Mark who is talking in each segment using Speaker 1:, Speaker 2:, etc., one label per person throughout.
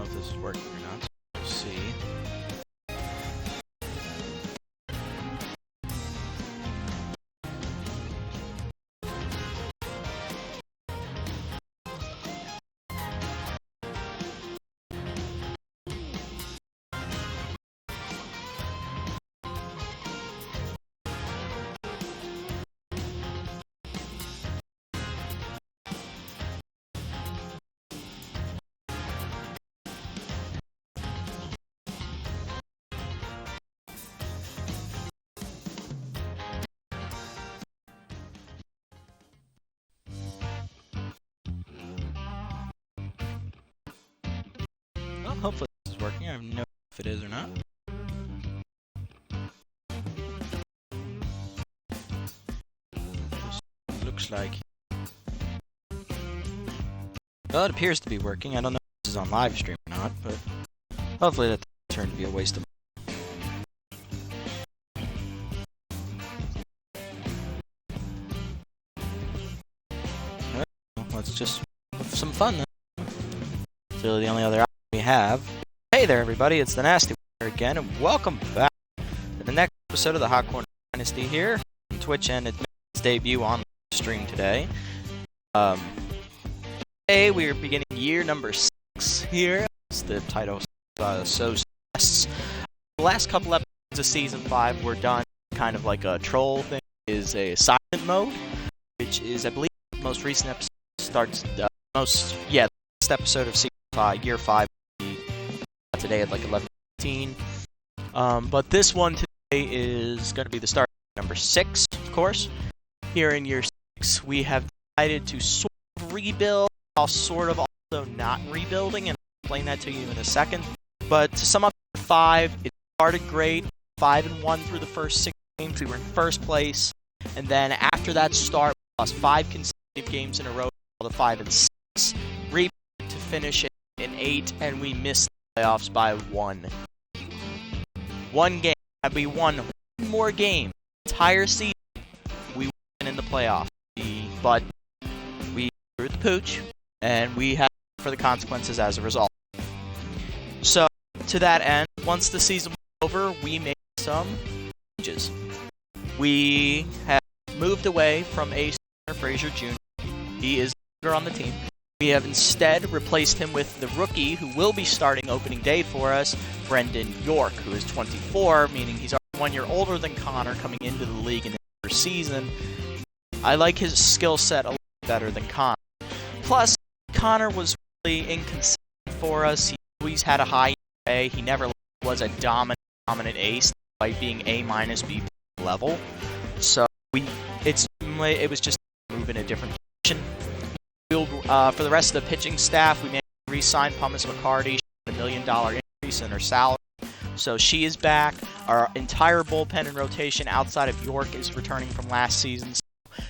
Speaker 1: know if this is working or not. So we'll see. Well, hopefully this is working. I have no idea if it is or not. Looks like. Well, it appears to be working. I don't know if this is on live stream or not, but hopefully that turned to be a waste of. Well, let's just have some fun then. It's really the only other option we have. Hey there, everybody! It's Dynasty here again, and welcome back to the next episode of the Hot Corner Dynasty here on Twitch, and it's its debut on stream today. Today we are beginning year number 6 here. As the title so suggests. The last couple episodes of season 5 were done kind of like a troll thing. Is a silent mode, which is, I believe, the most recent episode starts the last episode of season 5, year 5. Today at like 11:15. But this one today is going to be the start of number 6, of course. Here in year 6, we have decided to sort of rebuild, while sort of also not rebuilding, and I'll explain that to you in a second. But to sum up, 5, it started great, 5-1 through the first 6 games. We were in first place, and then after that start, we lost 5 consecutive games in a row, the 5-6, rebuild to finish in 8, and we missed playoffs by 1. 1 game. Had we won one more game, entire season, we win in the playoffs. But we threw the pooch, and we had for the consequences as a result. So, to that end, once the season was over, we made some changes. We have moved away from Ace Frazier Jr. He is on the team. We have instead replaced him with the rookie who will be starting opening day for us, Brendan York, who is 24, meaning he's already 1 year older than Connor coming into the league in the first season. I like his skill set a lot better than Connor. Plus, Connor was really inconsistent for us. He always had a high ERA. He never was a dominant ace, despite being A- B level. So it was just a move in a different direction. For the rest of the pitching staff, we managed to re-sign Pumice McCarty. She had $1 million increase in her salary, so she is back. Our entire bullpen and rotation outside of York is returning from last season, so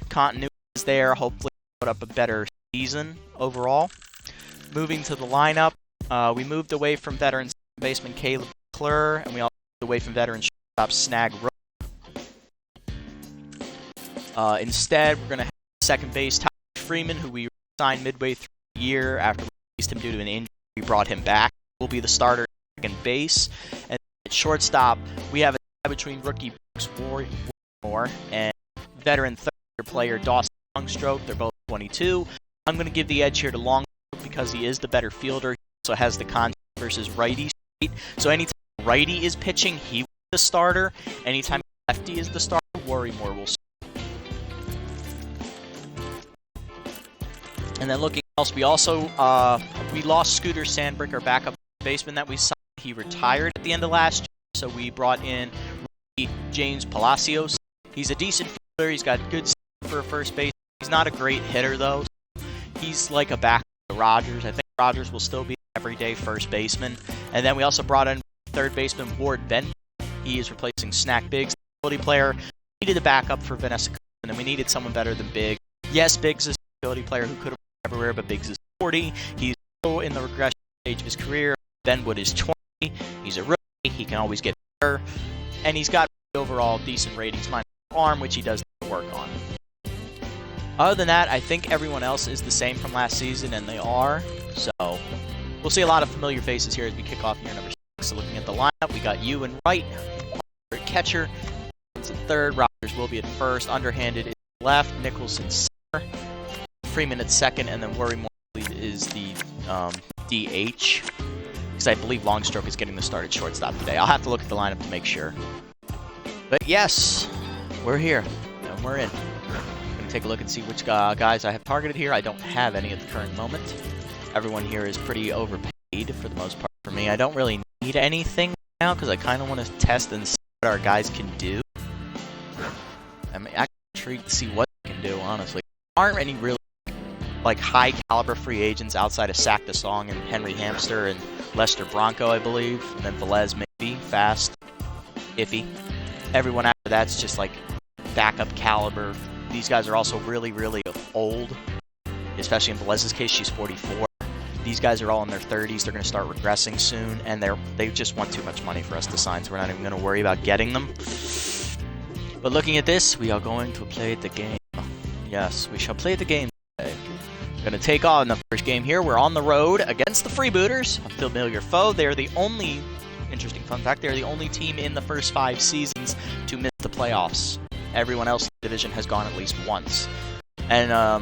Speaker 1: continuity is there. Hopefully, put up a better season overall. Moving to the lineup, we moved away from veteran baseman Caleb McClure, and we also moved away from veteran shortstop Snag Rowe. Instead, we're going to have second base Tyler Freeman, who we signed midway through the year after we released him due to an injury. We brought him back. He will be the starter at second base. And at shortstop, we have a tie between rookie Brooks Warmore and veteran third-year player Dawson Longstroke. They're both 22. I'm going to give the edge here to Longstroke because he is the better fielder. He also has the contact versus righty straight. So anytime righty is pitching, he will be the starter. Anytime lefty is the starter, Warmore will start. And then looking else, we also we lost Scooter Sandbrick, our backup baseman that we signed. He retired at the end of last year, so we brought in James Palacios. He's a decent fielder. He's got good speed for a first base. He's not a great hitter though. He's like a backup to Rogers. I think Rogers will still be an everyday first baseman. And then we also brought in third baseman Ward Ben. He is replacing Snack Biggs, the utility player. We needed a backup for Vanessa Cohen, and we needed someone better than Biggs. Yes, Biggs is a utility player who could have everywhere, but Biggs is 40. He's still in the regression stage of his career. Benwood is 20. He's a rookie. He can always get better. And he's got overall decent ratings, minus arm, which he does work on. Other than that, I think everyone else is the same from last season, and they are. So, We'll see a lot of familiar faces here as we kick off year number 6. So looking at the lineup, we got you in right, catcher, at third, Rogers will be at first, underhanded is left, Nichols in center, Freeman at second, and then Worry Morley is the DH. Because I believe Longstroke is getting the start at shortstop today. I'll have to look at the lineup to make sure. But yes, we're here, and we're in. I'm going to take a look and see which guys I have targeted here. I don't have any at the current moment. Everyone here is pretty overpaid for the most part for me. I don't really need anything now because I kind of want to test and see what our guys can do. I'm actually intrigued to see what they can do, honestly. There aren't any really like high caliber free agents outside of Sack the Song and Henry Hamster and Lester Bronco, I believe, and then Velez maybe, fast, iffy. Everyone after that's just like backup caliber. These guys are also really, really old, especially in Velez's case, she's 44. These guys are all in their 30s. They're going to start regressing soon, and they just want too much money for us to sign, so we're not even going to worry about getting them. But looking at this, we are going to play the game. Yes, we shall play the game today. We're going to take on the first game here. We're on the road against the Freebooters, a familiar foe. They're the only, interesting fun fact, they're the only team in the first 5 seasons to miss the playoffs. Everyone else in the division has gone at least once. And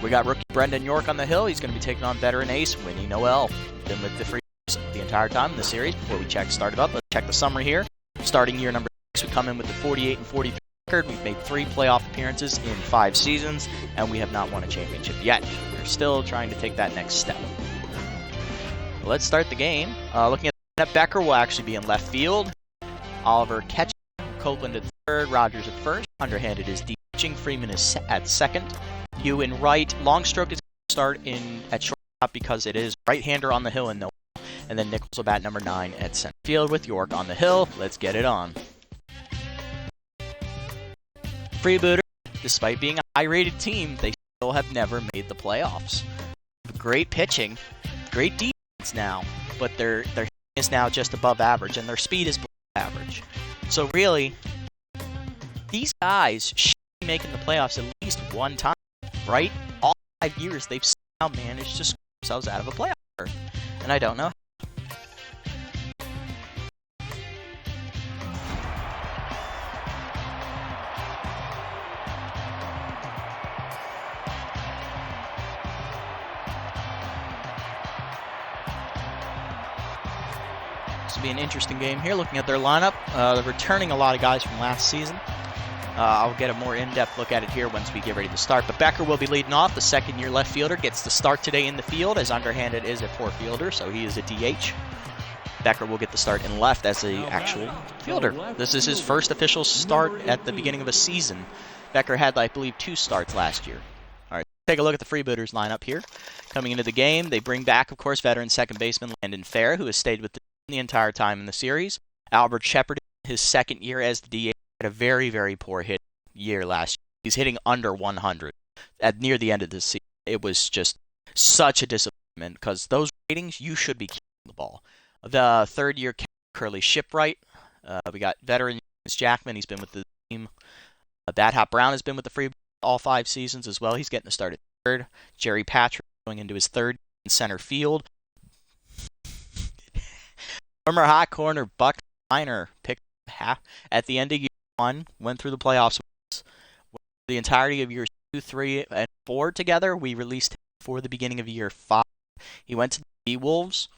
Speaker 1: we got rookie Brendan York on the hill. He's going to be taking on veteran ace Winnie Noel. Been with the Freebooters the entire time in the series. Before we start it up, let's check the summary here. Starting year number 6, we come in with the 48-43 record. We've made 3 playoff appearances in 5 seasons, and we have not won a championship yet. We're still trying to take that next step. Let's start the game. Looking at the lineup, Becker will actually be in left field. Oliver catching, Copeland at third, Rogers at first. Underhanded is DHing, Freeman is at second. You in right, Longstroke is going to start at shortstop because it is right-hander on the hill and no. And then Nichols will bat number 9 at center field with York on the hill. Let's get it on. Freebooter, despite being a high-rated team, they still have never made the playoffs. Great pitching, great defense now, but their hitting is now just above average, and their speed is below average. So really, these guys should be making the playoffs at least one time, right? All 5 years, they've somehow managed to score themselves out of a playoff berth, and I don't know. This will be an interesting game here. Looking at their lineup, they're returning a lot of guys from last season. I'll get a more in-depth look at it here once we get ready to start. But Becker will be leading off. The second-year left fielder gets the start today in the field, as underhanded is a poor fielder, so he is a DH. Becker will get the start in left as an actual fielder. This is his first official start at the beginning of a season. Becker had, I believe, 2 starts last year. All right, take a look at the Freebooters lineup here. Coming into the game, they bring back, of course, veteran second baseman Landon Fair, who has stayed with the entire time in the series. Albert Shepard, his second year as the DH, had a very, very poor hit year last year. He's hitting under 100 at near the end of the season. It was just such a disappointment because those ratings, you should be keeping the ball. The third-year Curly Shipwright. We got veteran Jackman. He's been with the team. Bad Hop Brown has been with the Free all 5 seasons as well. He's getting a start at third. Jerry Patrick going into his third in center field. Former hot corner Buck Steiner picked half at the end of year 1, went through the playoffs with us. The entirety of years 2, 3, and 4 together. We released him before the beginning of year 5. He went to the B-Wolves.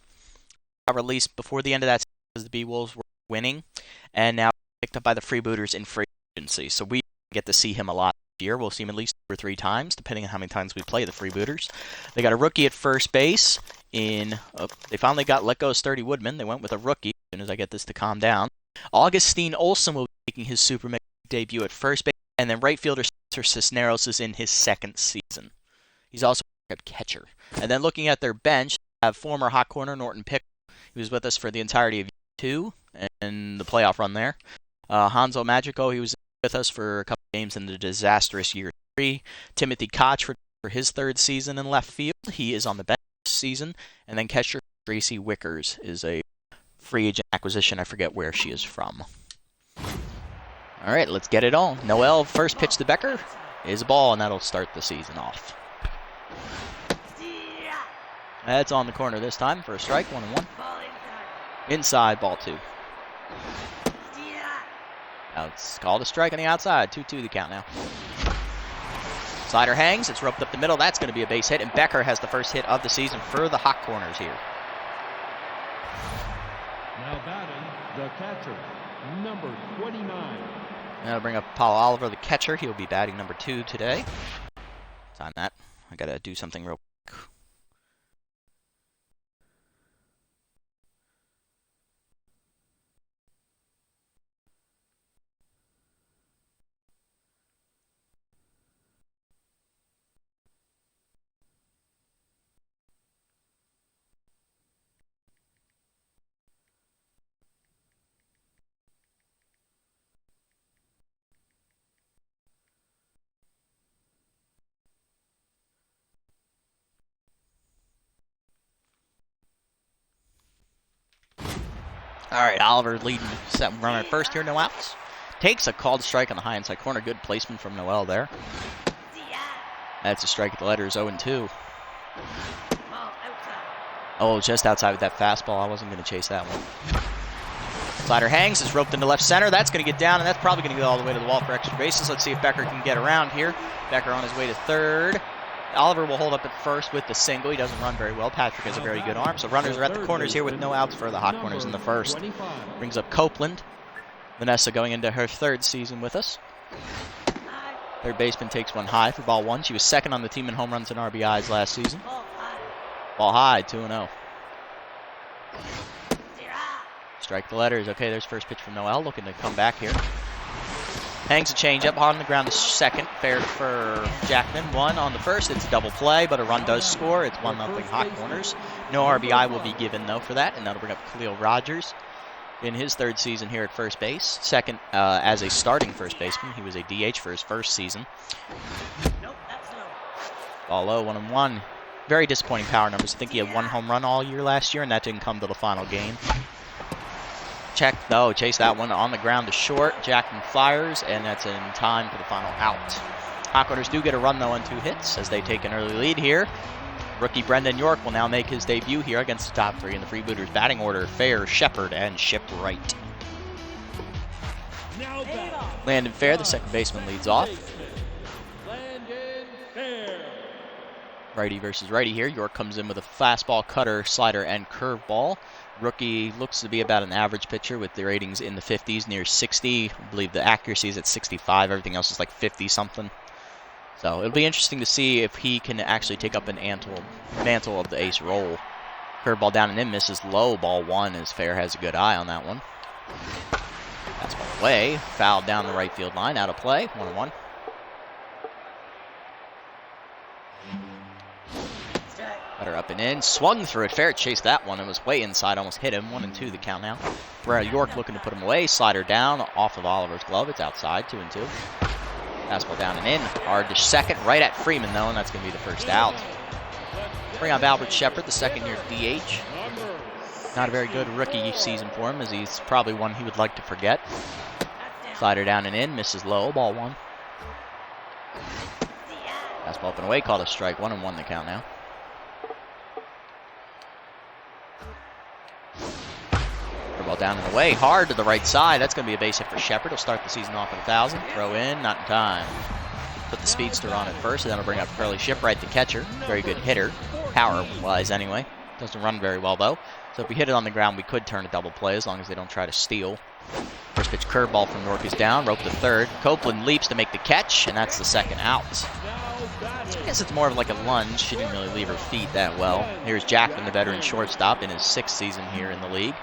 Speaker 1: Got released before the end of that season because the B-Wolves were winning, and now picked up by the Freebooters in free agency. So we get to see him a lot this year. We'll see him at least 2 or 3 times, depending on how many times we play the Freebooters. They got a rookie at first base. They finally got let go of Sturdy Woodman. They went with a rookie. As soon as I get this to calm down, Augustine Olsen will be making his Super Mega debut at first base, and then right fielder Spencer Cisneros is in his 2nd season. He's also a catcher. And then looking at their bench, they have former hot corner Norton Pickle. He was with us for the entirety of year 2 and the playoff run there. Hanzo Magico, he was with us for a couple of games in the disastrous year 3. Timothy Koch for his 3rd season in left field. He is on the bench this season. And then catcher Gracie Wickers is a free agent acquisition. I forget where she is from. All right, let's get it on. Noel, first pitch to Becker is a ball, and that'll start the season off. That's on the corner this time for a strike, 1-1. Inside, ball 2. Now it's called a strike on the outside, 2-2 the count now. Slider hangs, it's roped up the middle, that's going to be a base hit, and Becker has the first hit of the season for the Hot Corners here.
Speaker 2: Now batting, the catcher, number 29.
Speaker 1: That'll bring up Paul Oliver, the catcher. He'll be batting number 2 today. Sign that. I got to do something real quick. All right, Oliver leading runner at first here, no outs. Takes a called strike on the high inside corner. Good placement from Noel there. That's a strike at the letters, 0-2. Oh, just outside with that fastball. I wasn't going to chase that one. Slider hangs, is roped into left center. That's going to get down, and that's probably going to go all the way to the wall for extra bases. Let's see if Becker can get around here. Becker on his way to third. Oliver will hold up at first with the single. He doesn't run very well. Patrick has a very good arm. So runners are at the corners here with no outs for the Hot Corners in the first. Brings up Copeland. Vanessa going into her 3rd season with us. Third baseman takes one high for ball 1. She was 2nd on the team in home runs and RBIs last season. Ball high, 2-0. Strike the letters. Okay, there's first pitch from Noel. Looking to come back here. Hangs a changeup on the ground to second. Fair for Jackman. 1 on the first. It's a double play, but a run does score. It's 1-0 Hot Corners. No RBI will be given, though, for that, and that'll bring up Khalil Rogers in his 3rd season here at first base. 2nd as a starting first baseman. He was a DH for his 1st season. Ball low, 1-1. Very disappointing power numbers. I think he had 1 home run all year last year, and that didn't come to the final game. Check, though, chase that one on the ground to short. Jackman fires, and that's in time for the final out. Hot Corners do get a run, though, on 2 hits as they take an early lead here. Rookie Brendan York will now make his debut here against the top 3 in the Freebooters batting order. Fair, Shepard, and Shipwright. Landon Fair, the second baseman, leads off. Righty versus righty here. York comes in with a fastball, cutter, slider, and curveball. Rookie looks to be about an average pitcher with the ratings in the 50s, near 60. I believe the accuracy is at 65. Everything else is like 50-something. So it'll be interesting to see if he can actually take up an mantle of the ace role. Curveball down and in, misses low. Ball 1 as Fair has a good eye on that one. That's one away. Fouled down the right field line. Out of play. 1-1. Cutter up and in, swung through it. Fair chased that one. It was way inside, almost hit him. 1-2 the count now. Brad York looking to put him away. Slider down off of Oliver's glove. It's outside, 2-2. Fastball down and in. Hard to second, right at Freeman though, and that's going to be the first out. Bring up Albert Shepard, the second-year DH. Not a very good rookie season for him, as he's probably one he would like to forget. Slider down and in, misses low. Ball 1. Fastball up and away, called a strike. 1-1 the count now. Ball down and away, hard to the right side. That's going to be a base hit for Shepard. He'll start the season off at 1,000. Throw in, not in time. Put the speedster on at first, and that'll bring up Curly Shipwright, the catcher. Very good hitter, power-wise anyway. Doesn't run very well, though. So if we hit it on the ground, we could turn a double play as long as they don't try to steal. First pitch curveball from York is down, rope to third. Copeland leaps to make the catch, and that's the second out. So I guess it's more of like a lunge. She didn't really leave her feet that well. Here's Jackman, the veteran shortstop, in his 6th season here in the league.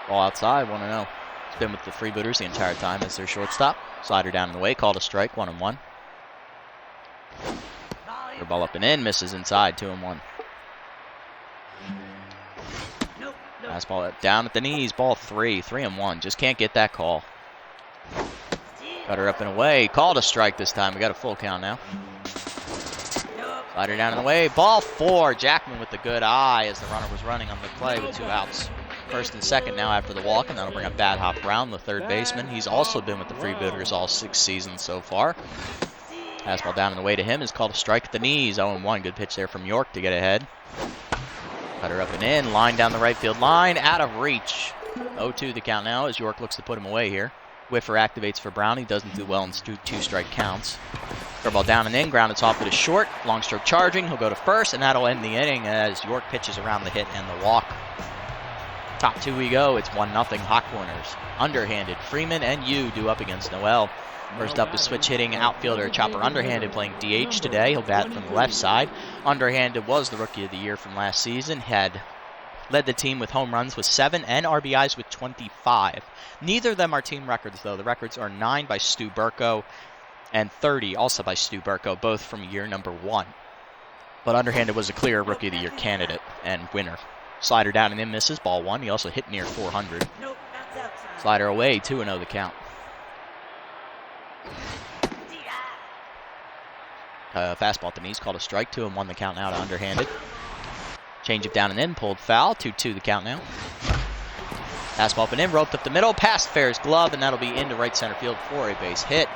Speaker 1: Ball outside, 1-0. He's been with the Freebooters the entire time as their shortstop. Slider down and away, called a strike, 1-1. Ball up and in, misses inside, 2-1. Fastball down at the knees, ball 3, 3-1. Just can't get that call. Cutter up and away, called a strike this time. We got a full count now. Slider down and away, ball 4. Jackman with the good eye as the runner was running on the play with 2 outs. First and second now after the walk, and that'll bring up Bad Hop Brown, the third baseman. He's also been with the Freebooters all 6 seasons so far. Fastball down and away to him is called a strike at the knees. 0-1. Good pitch there from York to get ahead. Cutter up and in. Line down the right field line. Out of reach. 0-2 the count now as York looks to put him away here. Whiffer activates for Brown. He doesn't do well in 2-strike counts. Curveball down and in. Grounded softly to short. Long stroke charging. He'll go to first, and that'll end the inning as York pitches around the hit and the walk. Top two we go. It's 1-0 Hot Corners. Underhanded. Freeman and Yu do up against Noel. First up is switch hitting outfielder Chopper Underhanded playing DH today. He'll bat from the left side. Underhanded was the Rookie of the Year from last season. Had led the team with home runs with 7 and RBIs with 25. Neither of them are team records, though. The records are 9 by Stu Burko and 30 also by Stu Burko, both from year number 1. But Underhanded was a clear Rookie of the Year candidate and winner. Slider down and in misses, ball 1. He also hit near 400. Slider away, 2-0 the count. Fastball at the knees, called a strike. 2-1 the count now to Underhanded. Change it down and in, pulled foul. 2-2 the count now. Fastball up and in, roped up the middle, past Fair's glove, and that'll be into right center field for a base hit.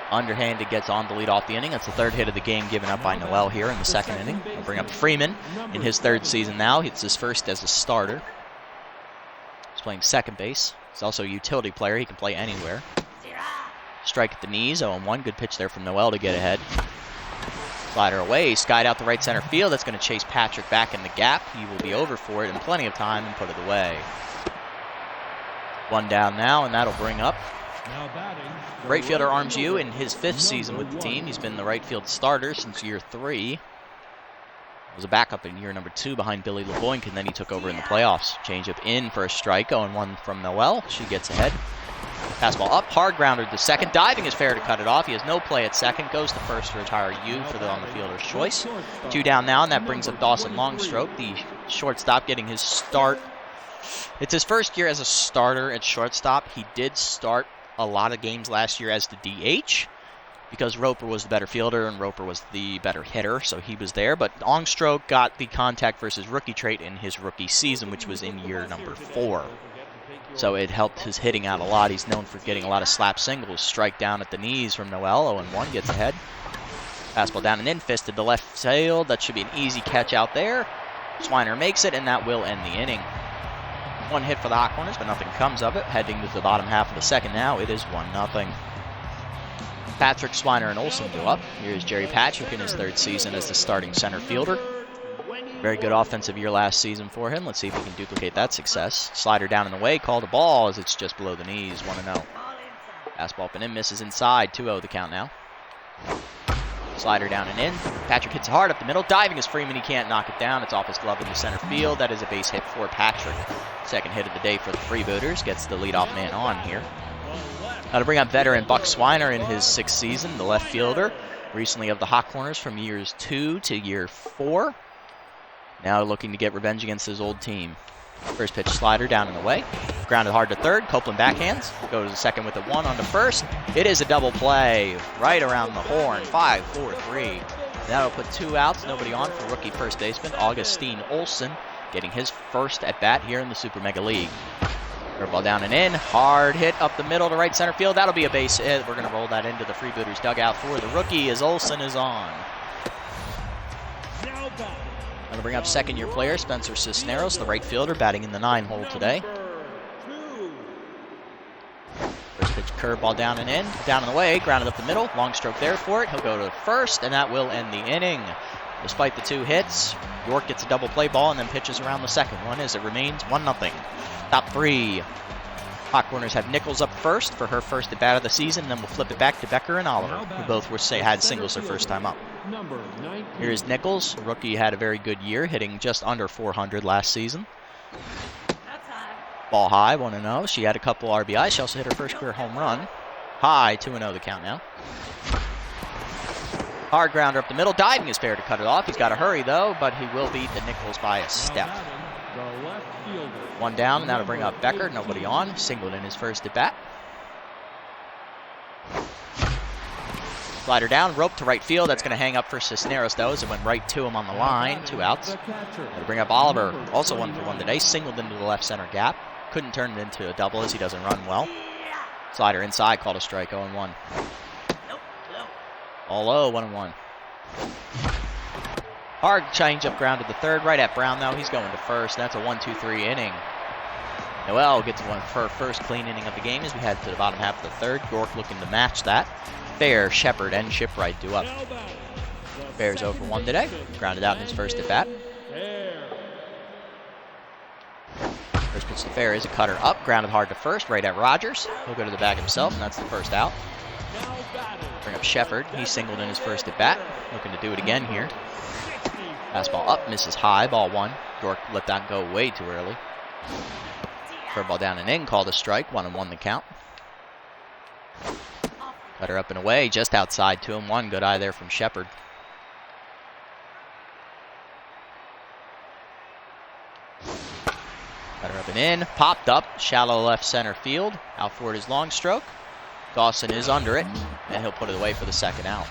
Speaker 1: Underhanded gets on to lead off the inning. That's the third hit of the game given up by Noel here in the second inning. We'll bring up Freeman in his third season now. It's his first as a starter. He's playing second base. He's also a utility player. He can play anywhere. Strike at the knees, 0-1. Good pitch there from Noel to get ahead. Slider away, skied out the right center field. That's going to chase Patrick back in the gap. He will be over for it in plenty of time and put it away. 1 down now, and that'll bring up right fielder Arms Yu in his 5th season with the team. He's been the right field starter since year 3. Was a backup in year number 2 behind Billy LeBoink, and then he took over in the playoffs. Changeup in for a strike, 0-1 from Noel. She gets ahead. Fastball up, hard grounder to second. Diving is fair to cut it off. He has no play at second. Goes to first to retire Yu for the on the fielder's choice. 2 down now, and that brings up Dawson Longstroke, the shortstop, getting his start. It's his first year as a starter at shortstop. He did start a lot of games last year as the DH because Roper was the better fielder and Roper was the better hitter, so he was there. But Longstroke got the contact versus rookie trait in his rookie season, which was in year number 4. So it helped his hitting out a lot. He's known for getting a lot of slap singles. Strike down at the knees from Noel. 0-1 gets ahead. Fastball down and in. Fisted to left field. That should be an easy catch out there. Swiner makes it, and that will end the inning. 1 hit for the Hot Corners, but nothing comes of it. Heading to the bottom half of the second now. It is 1-0. Patrick, Swiner, and Olsen go up. Here's Jerry Patrick in his 3rd season as the starting center fielder. Very good offensive year last season for him. Let's see if he can duplicate that success. Slider down and away, called a ball as it's just below the knees, 1-0. Fastball up and in, misses inside, 2-0 the count now. Slider down and in. Patrick hits hard up the middle. Diving is Freeman, he can't knock it down. It's off his glove in the center field. That is a base hit for Patrick. Second hit of the day for the Freebooters. Gets the leadoff man on here. Now to bring up veteran Buck Swiner in his 6th season, the left fielder. Recently of the Hot Corners from years 2 to year 4. Now looking to get revenge against his old team. First pitch slider down and away. Grounded hard to third. Copeland backhands. Go to the second with a 1 on to first. It is a double play right around the horn. 5-4-3. That'll put 2 outs. Nobody on for rookie first baseman Augustine Olsen, getting his first at bat here in the Super Mega League. Curveball down and in. Hard hit up the middle to right center field. That'll be a base hit. We're going to roll that into the Freebooters dugout for the rookie as Olsen is on. I'm going to bring up second-year player Spencer Cisneros, the right fielder, batting in the 9-hole today. First pitch curveball down and in. Down and away, grounded up the middle. Long stroke there for it. He'll go to first, and that will end the inning. Despite the 2 hits, York gets a double play ball and then pitches around the second one as it remains 1-0. Top 3. Hot Corners have Nichols up first for her first at bat of the season. Then we'll flip it back to Becker and Oliver, who both had singles their first time up. Here's Nichols. Rookie had a very good year, hitting just under 400 last season. Ball high, 1-0. She had a couple RBIs. She also hit her first career home run. High, 2-0 the count now. Hard grounder up the middle. Diving is fair to cut it off. He's got to hurry, though, but he will beat the Nichols by a step. 1 down, and that'll bring up Becker. Nobody on. Singled in his first at bat. Slider down, rope to right field. That's going to hang up for Cisneros, though, as it went right to him on the line. 2 outs. That'll bring up Oliver. Also 1 for 1 today. Singled into the left center gap. Couldn't turn it into a double as he doesn't run well. Slider inside, called a strike, 0-1. All low, 1-1. Hard change-up ground to the third, right at Brown, though. He's going to first. That's a 1-2-3 inning. Noel gets one for her first clean inning of the game as we head to the bottom half of the third. York looking to match that. Fair, Shepard, and Shipwright due up. Fair's 0 for 1 today. Grounded out in his first at-bat. First pitch to Fair is a cutter up, grounded hard to first, right at Rogers. He'll go to the bag himself, and that's the first out. Bring up Shepard. He singled in his first at-bat. Looking to do it again here. Fastball up, misses high, ball 1. York let that go way too early. Curveball down and in, called a strike, 1-1 the count. Cutter up and away, just outside, 2-1. Good eye there from Shepard. Cutter up and in, popped up, shallow left center field. Out for it is long stroke. Dawson is under it, and he'll put it away for the second out.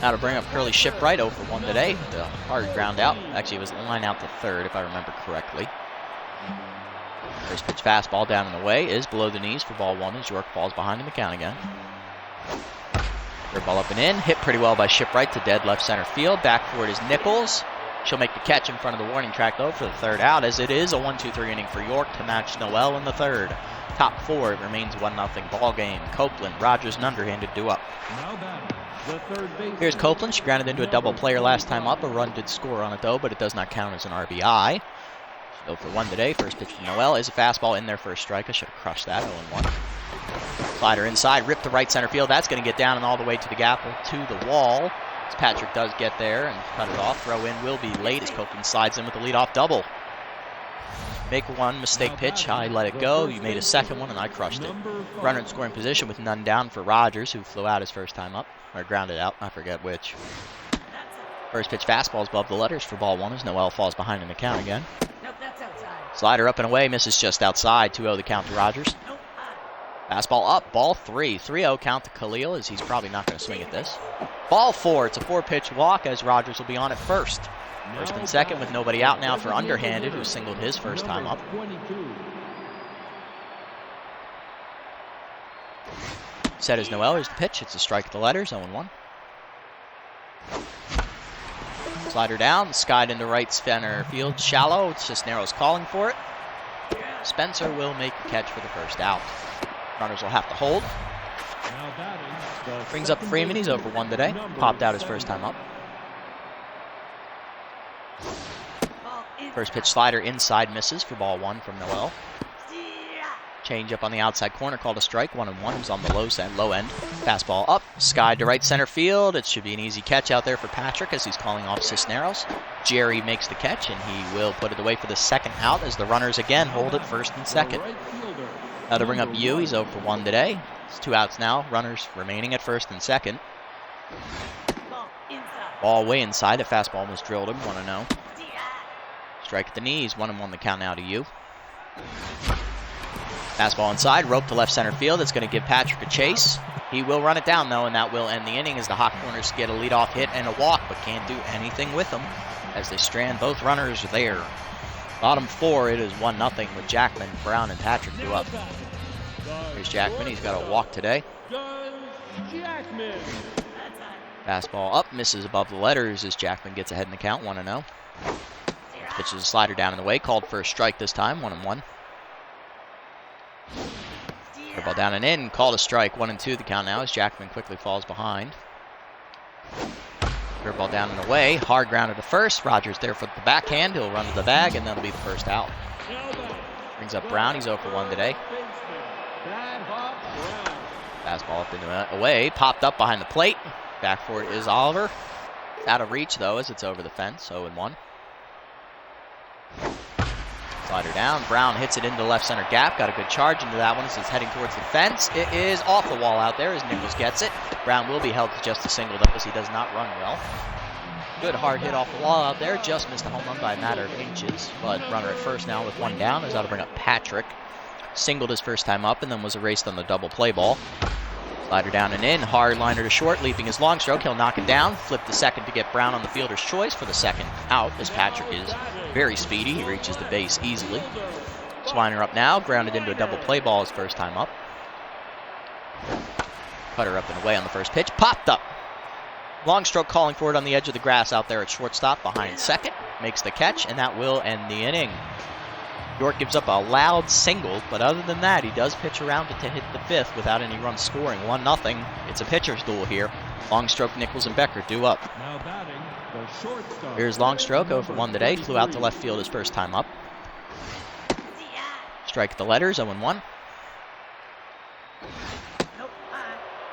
Speaker 1: Now to bring up Curly Shipwright, 0 for 1 today. The hard ground out. Actually, it was line out to third, if I remember correctly. First pitch fastball down and away is below the knees for ball 1 as York falls behind in the count again. Third ball up and in, hit pretty well by Shipwright to dead left center field. Back for it is Nichols. She'll make the catch in front of the warning track though for the third out, as it is a 1-2-3 inning for York to match Noel in the third. Top 4, it remains 1-0 ball game. Copeland, Rogers, and underhanded due up. Here's Copeland. She grounded into a double player last time up. A run did score on it though, but it does not count as an RBI. 0 for 1 today. First pitch to Noel is a fastball in there for a strike. I should have crushed that. 0-1. Slider inside, ripped to right center field. That's going to get down and all the way to the gap to the wall. As Patrick does get there and cut it off. Throw in will be late as Copeland slides in with the leadoff double. Make one mistake pitch, I let it go. You made a second one and I crushed it. Runner in scoring position with none down for Rogers, who flew out his first time up. Or grounded out, I forget which. First pitch fastball is above the letters for ball 1 as Noel falls behind in the count again. Slider up and away, misses just outside. 2-0 the count to Rogers. Fastball up, ball 3. 3-0 count to Khalil as he's probably not going to swing at this. Ball 4, it's a 4-pitch walk as Rogers will be on at first. First and second with nobody out now for underhanded, who singled his first time up. Set as Noel, here's the pitch. It's a strike at the letters, 0-1. Slider down, skied into right center field, shallow. It's just Narrow's calling for it. Spencer will make the catch for the first out. Runners will have to hold. Brings up Freeman, he's 0 for 1 today. Popped out his first time up. First pitch slider inside misses for ball 1 from Noel. Change up on the outside corner, called a strike, 1-1. He's on the low end. Fastball up, skied to right center field. It should be an easy catch out there for Patrick as he's calling off Cisneros. Jerry makes the catch and he will put it away for the second out as the runners again hold it first and second. Now to bring up Yu, he's 0 for 1 today. It's 2 outs now, runners remaining at first and second. Ball way inside, a fastball almost drilled him, 1-0. Strike at the knees, 1-1 the count now to Yu. Fastball inside, rope to left center field. It's going to give Patrick a chase. He will run it down, though, and that will end the inning as the Hot Corners get a leadoff hit and a walk, but can't do anything with them as they strand both runners there. Bottom 4, it is 1-0 with Jackman, Brown, and Patrick due up. Here's Jackman. He's got a walk today. Fastball up, misses above the letters as Jackman gets ahead in the count, 1-0. Pitches a slider down in the way, called for a strike this time, 1-1. Ball down and in, called a strike, 1-2 the count now as Jackman quickly falls behind. Curveball down and away, hard grounded to first. Rogers there for the backhand, he'll run to the bag and that'll be the first out. Brings up Brown, he's 0 for 1 today. Fastball up into away, popped up behind the plate. Back for it is Oliver. Out of reach though as it's over the fence, 0-1. Slider down, Brown hits it into the left center gap, got a good charge into that one as it's heading towards the fence. It is off the wall out there as Nichols gets it. Brown will be held to just a single though as he does not run well. Good hard hit off the wall out there, just missed a home run by a matter of inches, but runner at first now with 1 down is out to bring up Patrick. Singled his first time up and then was erased on the double play ball. Slider down and in, hard liner to short, leaping his long stroke, he'll knock it down, flip the second to get Brown on the fielder's choice for the second out as Patrick is very speedy, he reaches the base easily. Swiner up now, grounded into a double play ball his first time up. Cutter up and away on the first pitch. Popped up. Long stroke calling for it on the edge of the grass out there at shortstop behind second. Makes the catch, and that will end the inning. York gives up a loud single, but other than that, he does pitch around it to hit the fifth without any runs scoring. 1-0. It's a pitcher's duel here. Long stroke, Nichols, and Becker due up.
Speaker 2: Now batting, the shortstop.
Speaker 1: Here's long stroke, 0 for 1 today. Flew out to left field his first time up. Strike at the letters, 0-1.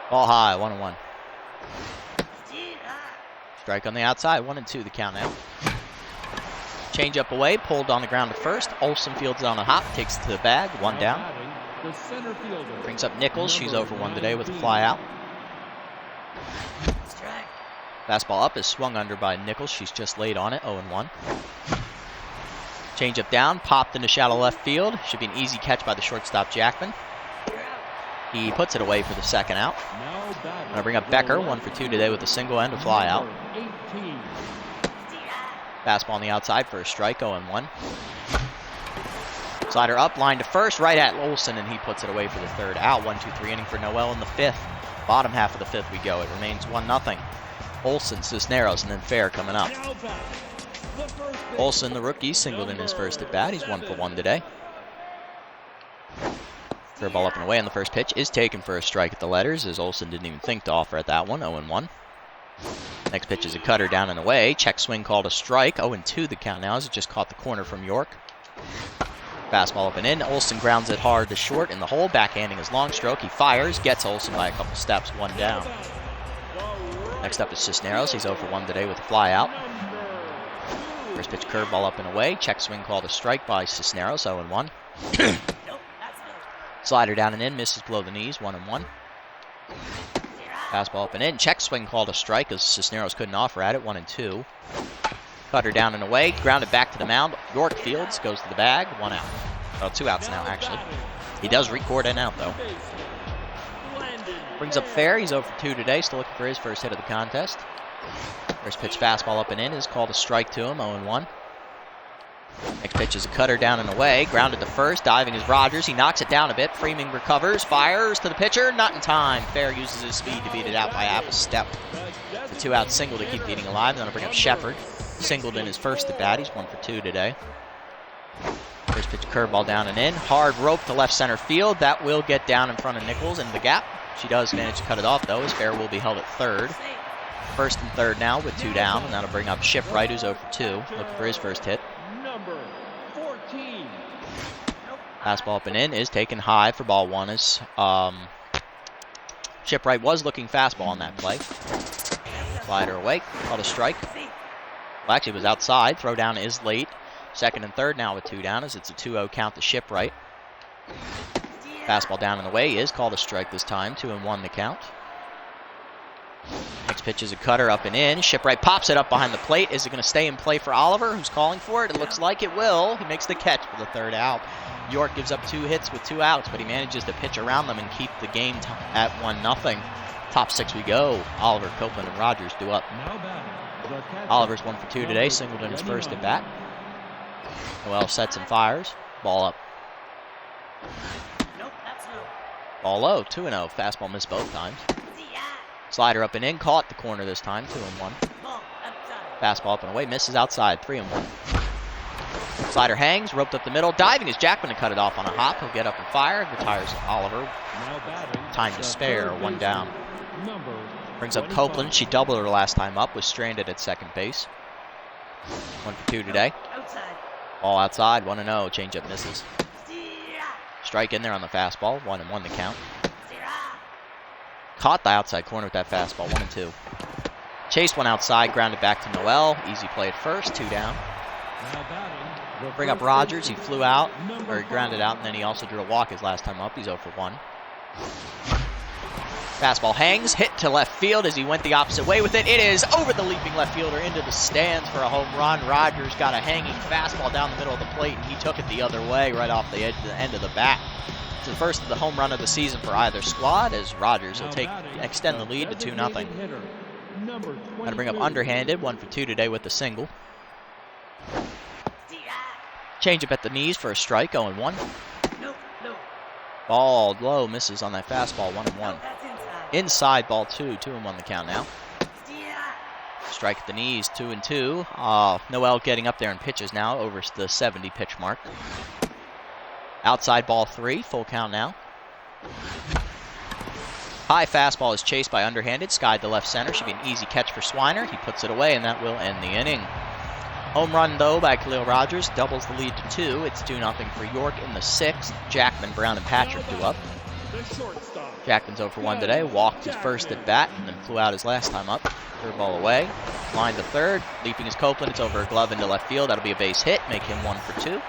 Speaker 1: Ball high, 1-1. Strike on the outside, 1-2 the count now. Change up away, pulled on the ground to first. Olsen fields it on a hop, takes it to the bag, 1 down.
Speaker 2: The center fielder.
Speaker 1: Brings up Nichols, she's 0 for 1 today with a fly out. Fastball up is swung under by Nichols, she's just laid on it, 0-1. Change up down, popped into shallow left field. Should be an easy catch by the shortstop Jackman. He puts it away for the second out. Gonna bring up Becker, 1 for 2 today with a single and a fly out. Fastball on the outside for a strike, 0-1. Slider up, line to first, right at Olsen, and he puts it away for the third out. 1-2-3 inning for Noel in the fifth. Bottom half of the fifth we go. It remains 1-0. Olsen, Cisneros, and then Fair coming up. Olsen, the rookie, singled in his first at bat. He's 1 for 1 today. Curveball up and away on the first pitch is taken for a strike at the letters, as Olsen didn't even think to offer at that one. 0-1. Next pitch is a cutter down and away. Check swing called a strike. 0-2 the count now as it just caught the corner from York. Fastball up and in. Olsen grounds it hard to short in the hole. Backhanding his long stroke. He fires. Gets Olsen by a couple steps. 1 down. Next up is Cisneros. He's 0 for 1 today with a fly out. First pitch curveball up and away. Check swing called a strike by Cisneros. 0-1. Slider down and in. Misses below the knees. 1-1. Fastball up and in. Check swing called a strike as Cisneros couldn't offer at it. 1-2. Cutter down and away. Grounded back to the mound. York fields. Goes to the bag. 1 out. Oh, 2 outs now, actually. He does record an out, though. Brings up Fair. He's 0 for 2 today. Still looking for his first hit of the contest. First pitch fastball up and in is called a strike to him. 0-1. Next pitch is a cutter down and away. Grounded to first. Diving is Rogers. He knocks it down a bit. Freeman recovers. Fires to the pitcher. Not in time. Fair uses his speed to beat it out by half a step. It's a 2-out single to keep the inning alive. Then I'll bring up Shepard. Singled in his first at bat. He's 1 for 2 today. First pitch curveball down and in. Hard rope to left center field. That will get down in front of Nichols into the gap. She does manage to cut it off, though, as Fair will be held at third. First and third now with 2 down, and that'll bring up Shipwright, who's 0 for 2, looking for his first hit.
Speaker 2: Number 14.
Speaker 1: Fastball up and in is taken high for ball 1 as Shipwright was looking fastball on that play. Slider away, called a strike. Well, actually, it was outside. Throw down is late. Second and third now with 2 down as it's a 2-0 count to Shipwright. Fastball down and away is called a strike this time. 2-1 the count. Next pitch is a cutter up and in. Shipwright pops it up behind the plate. Is it going to stay in play for Oliver, who's calling for it? It looks like it will. He makes the catch for the third out. York gives up 2 hits with 2 outs, but he manages to pitch around them and keep the game at 1-0. Top 6 we go. Oliver, Copeland, and Rogers do up. Oliver's 1 for 2 today. Singled in his first at bat. Noel sets and fires. Ball up. Ball low. 2-0. Fastball missed both times. Slider up and in, caught the corner this time, 2-1. Fastball up and away, misses outside, 3-1. Slider hangs, roped up the middle, diving is Jackman to cut it off on a hop. He'll get up and fire, retires Oliver. Time to spare, 1 down. Brings up Copeland, she doubled her last time up, was stranded at second base. 1 for 2 today. Ball outside, 1-0, changeup misses. Strike in there on the fastball, 1-1 the count. Caught the outside corner with that fastball, 1-2. Chased one outside, grounded back to Noel. Easy play at first, 2 down. Bring up Rogers, he flew out, or he grounded out, and then he also drew a walk his last time up. He's 0 for 1. Fastball hangs, hit to left field as he went the opposite way with it. It is over the leaping left fielder into the stands for a home run. Rogers got a hanging fastball down the middle of the plate, and he took it the other way right off the edge, the end of the bat. It's the first of the home run of the season for either squad, as Rogers will extend the lead to 2-0. Going to bring up underhanded, 1 for 2 today with the single. Change up at the knees for a strike, 0-1. Ball low, misses on that fastball, 1-1. Inside, ball 2. 2-1 the count now. Strike at the knees, 2-2. Noel getting up there and pitches now over the 70 pitch mark. Outside, ball 3. Full count now. High fastball is chased by underhanded. Skied to left center. Should be an easy catch for Swiner. He puts it away, and that will end the inning. Home run, though, by Khalil Rogers. Doubles the lead to 2. It's 2-0 for York in the 6th. Jackman, Brown, and Patrick do up. Jackman's 0 for 1 today. Walked his first at bat, and then flew out his last time up. Third ball away. Line to third. Leaping is Copeland. It's over a glove into left field. That'll be a base hit. Make him 1 for 2.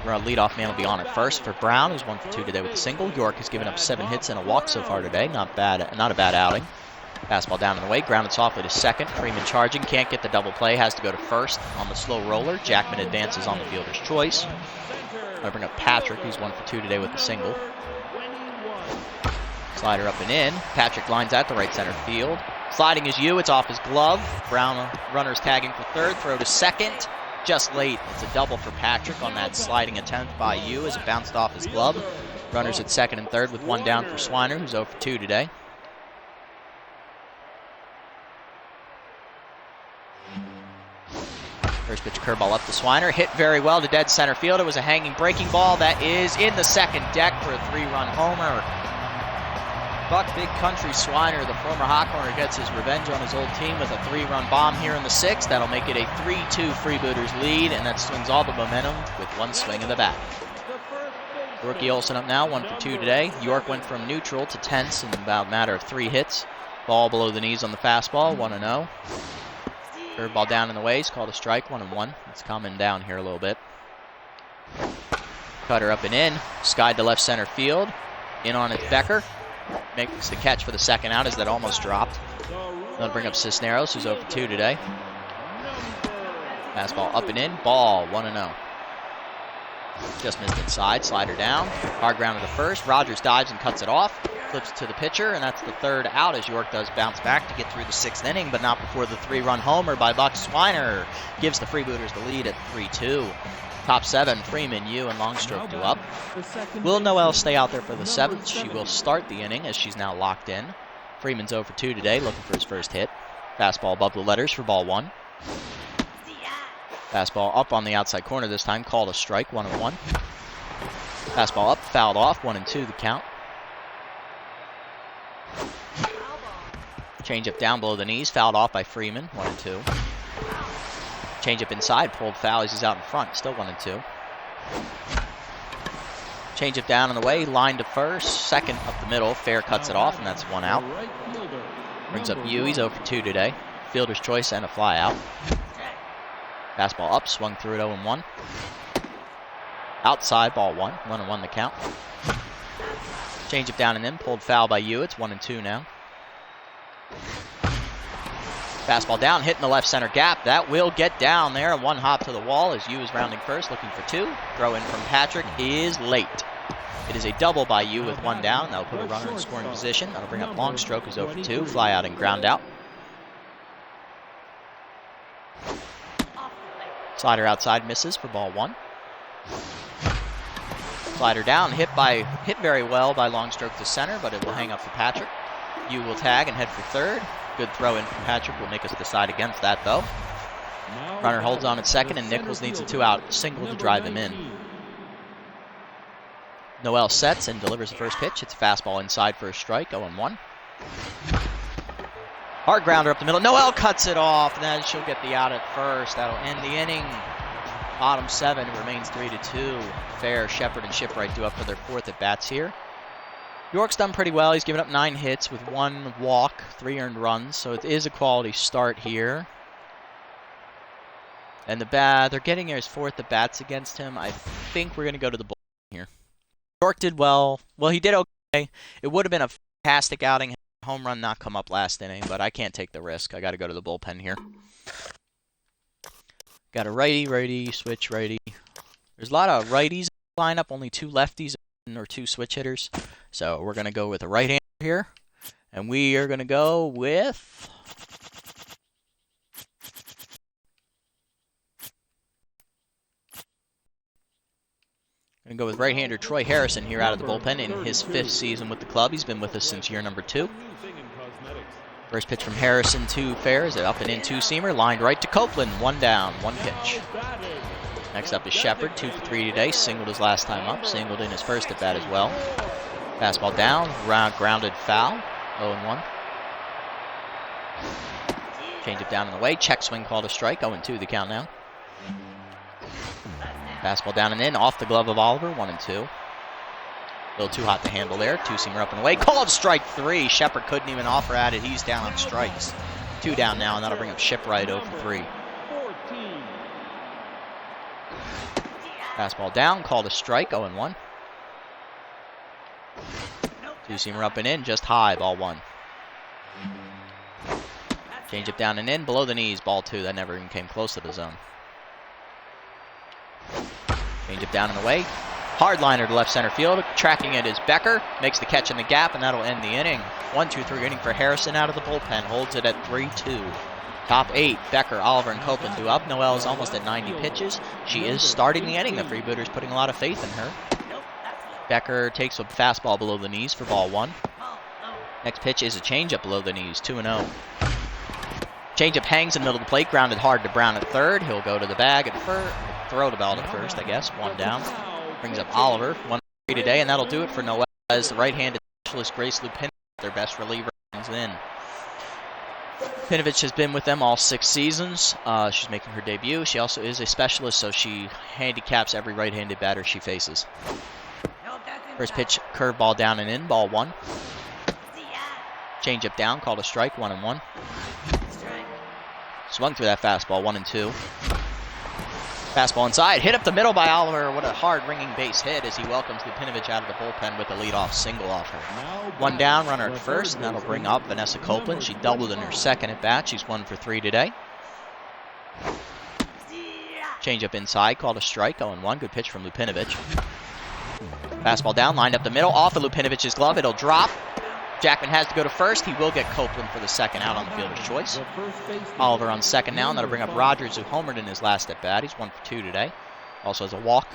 Speaker 1: Leadoff man will be on at first for Brown, who's 1 for 2 today with a single. York has given up 7 hits and a walk so far today. Not a bad outing. Fastball down and away, grounded softly to second. Freeman charging, can't get the double play, has to go to first on the slow roller. Jackman advances on the fielder's choice. I bring up Patrick, who's 1 for 2 today with a single. Slider up and in. Patrick lines out to right center field. Sliding is it's off his glove. Brown runners tagging for third, throw to second. Just late. It's a double for Patrick on that sliding attempt by as it bounced off his glove. Runners at second and third with 1 down for Swiner, who's 0 for 2 today. First pitch curveball up to Swiner. Hit very well to dead center field. It was a hanging breaking ball that is in the second deck for a 3-run homer. Buck Big Country Swiner, the former Hawkhorner, gets his revenge on his old team with a 3-run bomb here in the 6th. That'll make it a 3-2 Freebooters lead, and that swings all the momentum with 1 swing of the bat. Rookie Olsen up now, 1 for 2 today. York went from neutral to tense in about a matter of 3 hits. Ball below the knees on the fastball, 1-0. Curveball down in the ways, called a strike, 1-1. It's coming down here a little bit. Cutter up and in, skied to left center field. In on it, Becker. Makes the catch for the second out as that almost dropped. That'll bring up Cisneros, who's 0 for 2 today. Fastball up and in, ball, 1-0. Just missed inside, slider down. Hard ground to the first. Rogers dives and cuts it off. Flips to the pitcher, and that's the 3rd out as York does bounce back to get through the 6th inning, but not before the 3-run homer by Buck Swiner gives the Freebooters the lead at 3-2. Top 7, Freeman, and Longstroke do up. Will Noel stay out there for the 7th? She will start the inning as she's now locked in. Freeman's 0 for 2 today, looking for his first hit. Fastball above the letters for ball 1. Fastball up on the outside corner this time, called a strike, 1-1. Fastball up, fouled off, 1-2 the count. Changeup down below the knees, fouled off by Freeman, 1-2. Changeup inside, pulled foul as he's out in front, still 1-2. Changeup down on the way, line to first, second up the middle, fair cuts it off, and that's 1 out. Brings up he's 0 for 2 today. Fielder's choice and a fly out. Fastball up, swung through it 0-1. Outside, ball 1, 1-1 the count. Changeup down and in, pulled foul by it's 1-2 now. Fastball down, hitting the left center gap. That will get down there. 1 hop to the wall as is rounding first, looking for 2. Throw in from Patrick is late. It is a double by with 1 down. That'll put a runner in scoring position. That'll bring up Longstroke, who's 0 for 2. Fly out and ground out. Slider outside misses for ball 1. Slider down, hit very well by Longstroke to center, but it will hang up for Patrick. Will tag and head for third. Good throw in from Patrick will make us decide against that, though. Runner holds on at second, and Nichols needs a 2-out single to drive him in. Noel sets and delivers the first pitch. It's a fastball inside for a strike, 0-1. Hard grounder up the middle. Noel cuts it off, and then she'll get the out at first. That'll end the inning. Bottom 7 remains 3-2. Fair, Shepard, and Shipwright do up for their 4th at bats here. York's done pretty well. He's given up 9 hits with 1 walk, 3 earned runs, so it is a quality start here. And they're getting his 4th at bats against him. I think we're going to go to the bullpen here. York did well. Well, he did okay. It would have been a fantastic outing. Home run not come up last inning, but I can't take the risk. I got to go to the bullpen here. Got a righty, switch righty. There's a lot of righties in the lineup, only 2 lefties or 2 switch hitters. So we're going to go with a right-hander here. And we are going to go with Going to go with right-hander Troy Harrison here out of the bullpen in his 5th season with the club. He's been with us since year number 2. First pitch from Harrison to fair is an up and in two-seamer, lined right to Copeland. 1 down, 1 pitch. Next up is Shepard, 2 for 3 today. Singled his last time up, singled in his first at bat as well. Fastball down, grounded foul, 0-1. Change it down in the way, check swing called a strike, 0-2 the count now. Fastball down and in, off the glove of Oliver, 1-2. A little too hot to handle there, two-seamer up and away, called strike 3. Shepard couldn't even offer at it, he's down on strikes. 2 down now, and that'll bring up Shipwright 0 for 3. Fastball down, called a strike, 0-1. Two-seamer up and in, just high, ball 1. Change it down and in, below the knees, ball 2. That never even came close to the zone. Change it down and away. Hard liner to left center field. Tracking it is Becker. Makes the catch in the gap, and that'll end the inning. 1-2-3 inning for Harrison out of the bullpen. Holds it at 3-2. Top 8, Becker, Oliver, and Copeland due up. Noelle is almost at 90 pitches. She is starting the inning. The Freebooters putting a lot of faith in her. Becker takes a fastball below the knees for ball 1. Next pitch is a changeup below the knees, 2-0. Changeup hangs in the middle of the plate, grounded hard to Brown at third. He'll go to the bag at first, throw the ball at first, I guess. 1 down. Brings up Oliver, 1 for 3 today, and that'll do it for Noelle as the right-handed specialist Grace Lupin, their best reliever, comes in. Pinovich has been with them all 6 seasons. She's making her debut. She also is a specialist, so she handicaps every right-handed batter she faces. First pitch, curveball down and in, ball 1. Changeup down, called a strike, 1-1. Swung through that fastball, 1-2. Fastball inside, hit up the middle by Oliver. What a hard ringing base hit as he welcomes Lupinovich out of the bullpen with a leadoff single off her. 1 down, runner at first, and that'll bring up Vanessa Copeland. She doubled in her second at bat. She's 1 for 3 today. Changeup inside, called a strike, 0-1. Good pitch from Lupinovich. Fastball down, lined up the middle, off of Lupinovich's glove. It'll drop. Jackman has to go to first. He will get Copeland for the second out on the fielder's choice. Oliver on second now, and that'll bring up Rogers, who homered in his last at bat. He's 1 for 2 today. Also has a walk.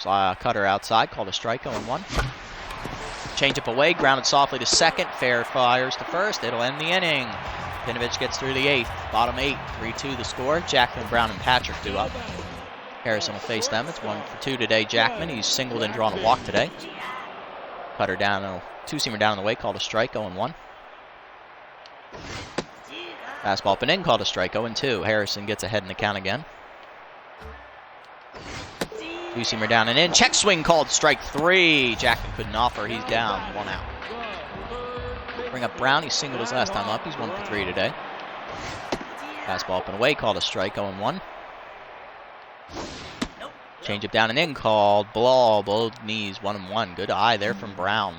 Speaker 1: Cutter outside, called a strike, 0-1. Changeup away, grounded softly to second. Fair fires to first. It'll end the inning. Pinovich gets through the 8th. Bottom 8, 3-2 the score. Jackman, Brown, and Patrick due up. Harrison will face them. It's 1 for 2 today. Jackman, he's singled and drawn a walk today. Cutter down, two-seamer down in the way, called a strike, 0-1. Fastball up and in, called a strike, 0-2. Harrison gets ahead in the count again. Two-seamer down and in, check swing called strike 3. Jackman couldn't offer, he's down, 1 out. Bring up Brown, he singled his last time up, he's 1 for 3 today. Fastball up and away, called a strike, 0-1. Change it down and in, called below knees, 1-1. Good eye there from Brown.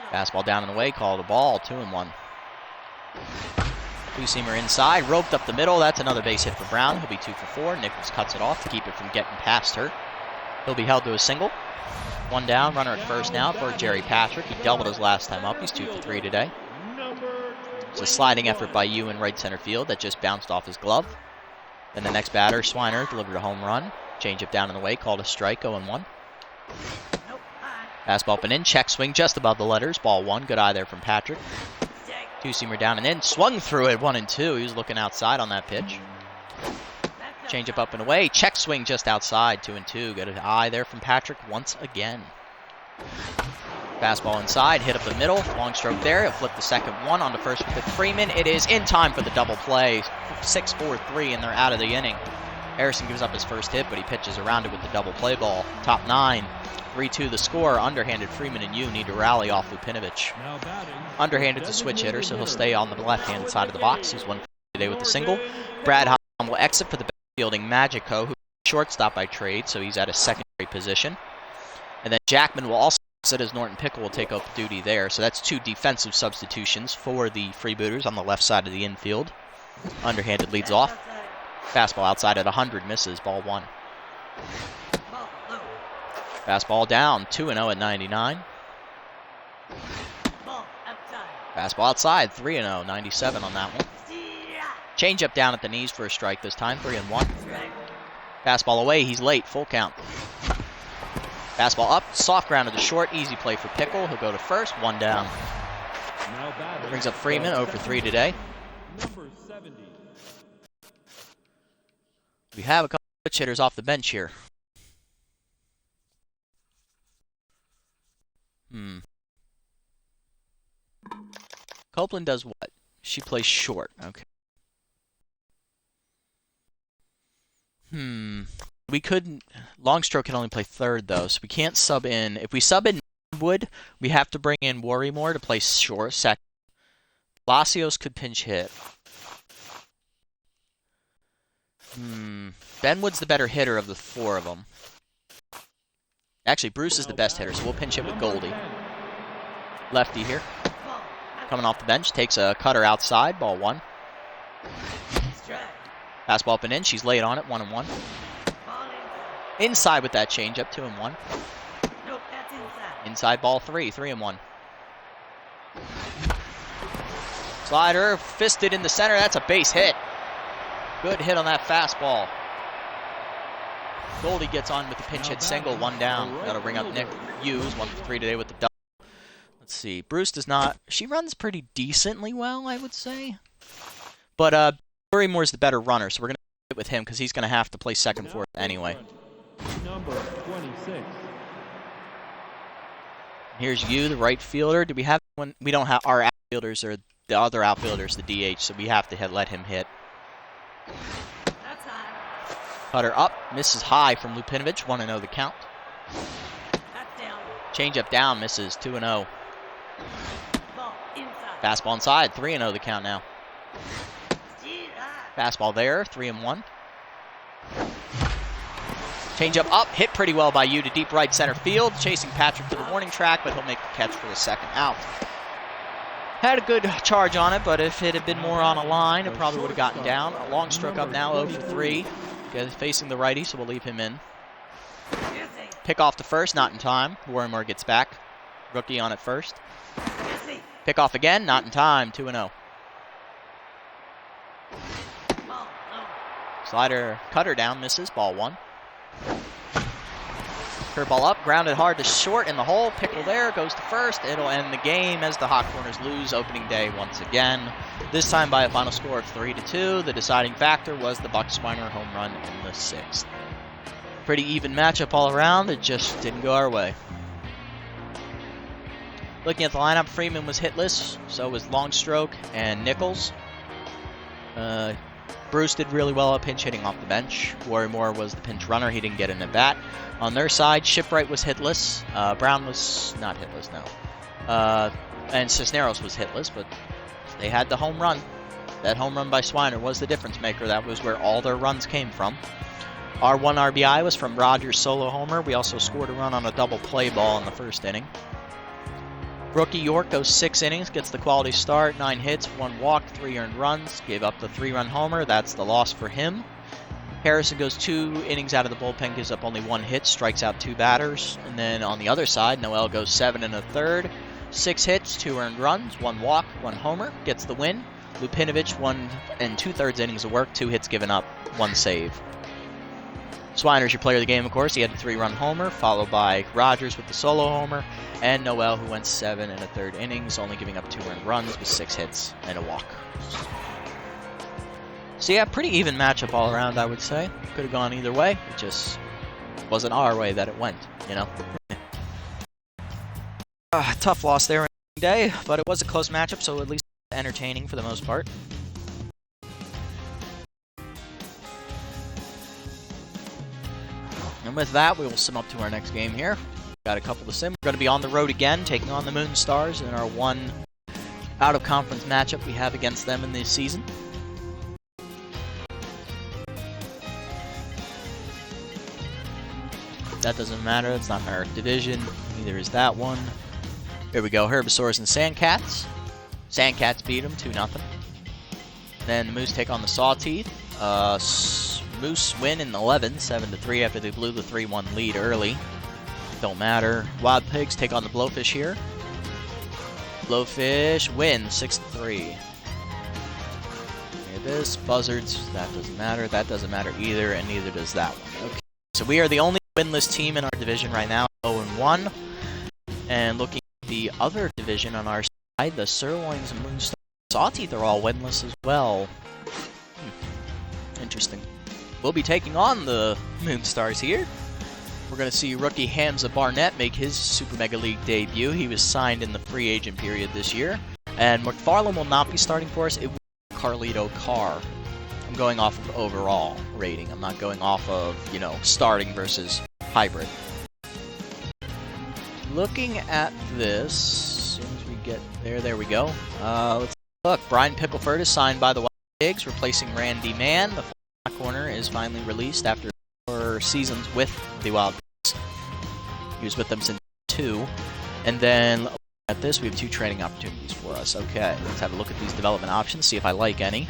Speaker 1: Fastball down and away, called a ball, 2-1. Two-seamer inside, roped up the middle. That's another base hit for Brown. He'll be 2 for 4. Nichols cuts it off to keep it from getting past her. He'll be held to a single. 1 down, runner at first now for Jerry Patrick. He doubled his last time up. He's 2 for 3 today. It's a sliding effort by Yu in right center field that just bounced off his glove. Then the next batter, Swiner, delivered a home run. Change it down in the way, called a strike, 0-1. Fastball up and in, check swing just above the letters, ball 1. Good eye there from Patrick. Two-seamer down and in, swung through it, 1-2. He was looking outside on that pitch. Change up and away, check swing just outside, 2-2. Good eye there from Patrick once again. Fastball inside, hit up the middle, long stroke there. He'll flip the second one onto first with Freeman. It is in time for the double play. 6-4-3, and they're out of the inning. Harrison gives up his first hit, but he pitches around it with the double play ball. Top 9, 3-2 the score. Underhanded Freeman and Yu need to rally off Lupinovich. Underhanded's a switch hitter, so he'll stay on the left-hand side of the box. He's 1 for 3 today with the single. Brad Hahn will exit for the fielding Magico, who's shortstop by trade, so he's at a secondary position. And then Jackman will also exit as Norton Pickle will take up duty there. So that's 2 defensive substitutions for the Freebooters on the left side of the infield. Underhanded leads off. Fastball outside at 100, misses, ball 1. Fastball down, 2-0 at 99. Fastball outside, 3-0, 97 on that one. Changeup down at the knees for a strike this time, 3-1. Fastball away, he's late, full count. Fastball up, soft ground to the short, easy play for Pickle. He'll go to first, 1 down. Brings up Freeman, 0 for 3 today.
Speaker 2: Number 70.
Speaker 1: We have a couple of switch hitters off the bench here. Copeland does what? She plays short. Okay. We couldn't. Longstroke can only play third, though, so we can't sub in. If we sub in Wood, we have to bring in Worrymore to play short second. Palacios could pinch hit. Benwood's the better hitter of the 4 of them. Actually, Bruce is the best hitter, so we'll pinch hit with Goldie. Lefty here. Coming off the bench, takes a cutter outside, ball 1. Fastball up and in, she's late on it, 1-1. Inside with that changeup, 2-1. Inside ball 3, 3-1. Slider, fisted in the center, that's a base hit. Good hit on that fastball. Goldie gets on with the pinch hit single, 1 down. That'll bring up Nick Hughes, 1 for 3 today with the double. Let's see, Bruce does not, she runs pretty decently well, I would say. But Barrymore's the better runner, so we're going to hit with him because he's going to have to play second fourth anyway.
Speaker 2: Number 26.
Speaker 1: Here's you, the right fielder. Do we have one? We don't have our outfielders or the other outfielders, the DH, so we have to let him hit. Cutter up, misses high from Lupinovich, 1-0 the count. Changeup down, misses, 2-0. Fastball inside, 3-0 the count now. Fastball there, 3-1. Changeup up, hit pretty well by you to deep right center field. Chasing Patrick to the warning track, but he'll make the catch for the second out. Had a good charge on it, but if it had been more on a line, it probably would have gotten down. A long stroke up now, 0 for 3. Facing the righty, so we'll leave him in. Pick off the first, not in time. Worrymore gets back. Rookie on it first. Pick off again, not in time, 2-0. Slider, cutter down, misses, ball 1. Curveball up, grounded hard to short in the hole. Pickle there, goes to first. It'll end the game as the Hot Corners lose opening day once again. This time by a final score of 3-2. The deciding factor was the Buck-Swiner home run in the 6th. Pretty even matchup all around. It just didn't go our way. Looking at the lineup, Freeman was hitless. So was Longstroke and Nichols. Bruce did really well at pinch hitting off the bench. Worrymore was the pinch runner. He didn't get an at-bat. On their side, Shipwright was hitless. Brown was not hitless, no. And Cisneros was hitless, but they had the home run. That home run by Swiner was the difference maker. That was where all their runs came from. Our 1 RBI was from Rogers' solo homer. We also scored a run on a double play ball in the 1st inning. Rookie York goes 6 innings, gets the quality start, 9 hits, 1 walk, 3 earned runs, gave up the 3-run homer. That's the loss for him. Harrison goes 2 innings out of the bullpen, gives up only 1 hit, strikes out 2 batters. And then on the other side, Noel goes 7 1/3, 6 hits, 2 earned runs, 1 walk, 1 homer, gets the win. Lupinovich 1 2/3 innings of work, 2 hits given up, 1 save. Swiner's your player of the game, of course. He had a 3-run homer, followed by Rogers with the solo homer, and Noel, who went 7 1/3 innings, only giving up 2 earned runs with 6 hits and a walk. So yeah, pretty even matchup all around, I would say. Could have gone either way. It just wasn't our way that it went, you know. Tough loss there on day, but it was a close matchup, so at least entertaining for the most part. And with that, we will sim up to our next game here. Got a couple to sim. We're going to be on the road again, taking on the Moonstars in our 1 out-of-conference matchup we have against them in this season. That doesn't matter. It's not our division. Neither is that one. Here we go. Herbisaurs and Sandcats. Sandcats beat them 2-0. Then the Moose take on the Sawteeth. Moose win in 11, 7-3 after they blew the 3-1 lead early. Don't matter. Wild Pigs take on the Blowfish here. Blowfish win 6-3. this. Buzzards, that doesn't matter. That doesn't matter either, and neither does that one. Okay, so we are the only winless team in our division right now, 0-1. And looking at the other division on our side, the Sirloins and Moonstars, Sawteeth are all winless as well. Interesting. We'll be taking on the Moonstars here. We're going to see rookie Hamza Barnett make his Super Mega League debut. He was signed in the free agent period this year. And McFarlane will not be starting for us. It will be Carlito Carr. I'm going off of overall rating. I'm not going off of, starting versus hybrid. Looking at this, as soon as we get there we go. Let's look. Brian Pickleford is signed by the Wild Pigs, replacing Randy Mann. The flat corner is finally released after 4 seasons with the Wild Pigs. He was with them since 2. And then at this, we have 2 training opportunities for us. Okay, let's have a look at these development options, see if I like any.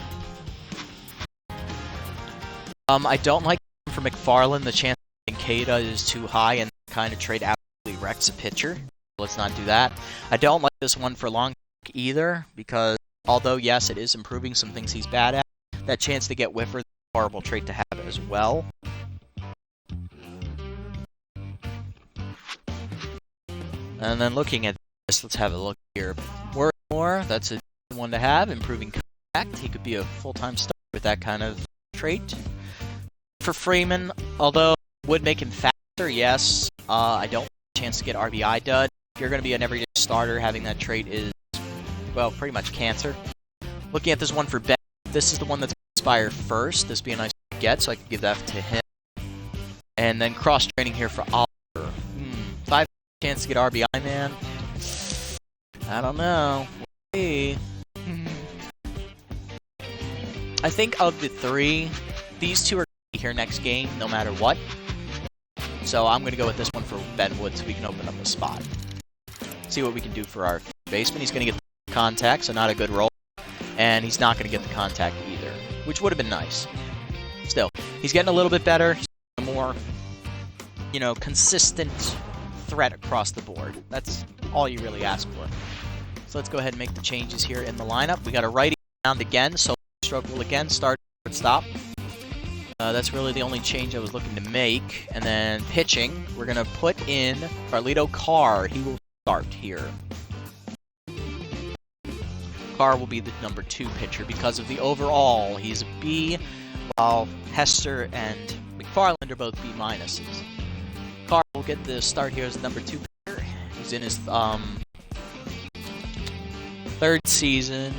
Speaker 1: I don't like for McFarlane. The chance that Kada is too high and kind of trade absolutely wrecks a pitcher. Let's not do that. I don't like this one for long either, because although, yes, it is improving some things he's bad at, that chance to get whiffer is a horrible trait to have as well. And then looking at this, let's have a look here. More, that's a good one to have. Improving contact. He could be a full-time starter with that kind of trait. For Freeman, although it would make him faster, yes, I don't want a chance to get RBI dud. If you're going to be an everyday starter, having that trait is, well, pretty much cancer. Looking at this one for Ben, this is the one that's expire first. This would be a nice one to get, so I could give that to him. And then cross-training here for Oliver. 5 chance to get RBI, man. I don't know. We'll see. I think of the 3, these 2 are going to be here next game, no matter what. So I'm going to go with this one for Ben Wood so we can open up a spot. See what we can do for our baseman. He's going to get the contact, so not a good roll. And he's not going to get the contact either, which would have been nice. Still, he's getting a little bit better. He's a more, consistent threat across the board. That's all you really ask for. So let's go ahead and make the changes here in the lineup. We got a righty round again, so stroke will again start shortstop. That's really the only change I was looking to make. And then pitching, we're going to put in Carlito Carr. He will start here. Carr will be the number 2 pitcher because of the overall. He's a B, while Hester and McFarland are both B minuses. Carr will get the start here as the number 2 pitcher. He's in his 3rd season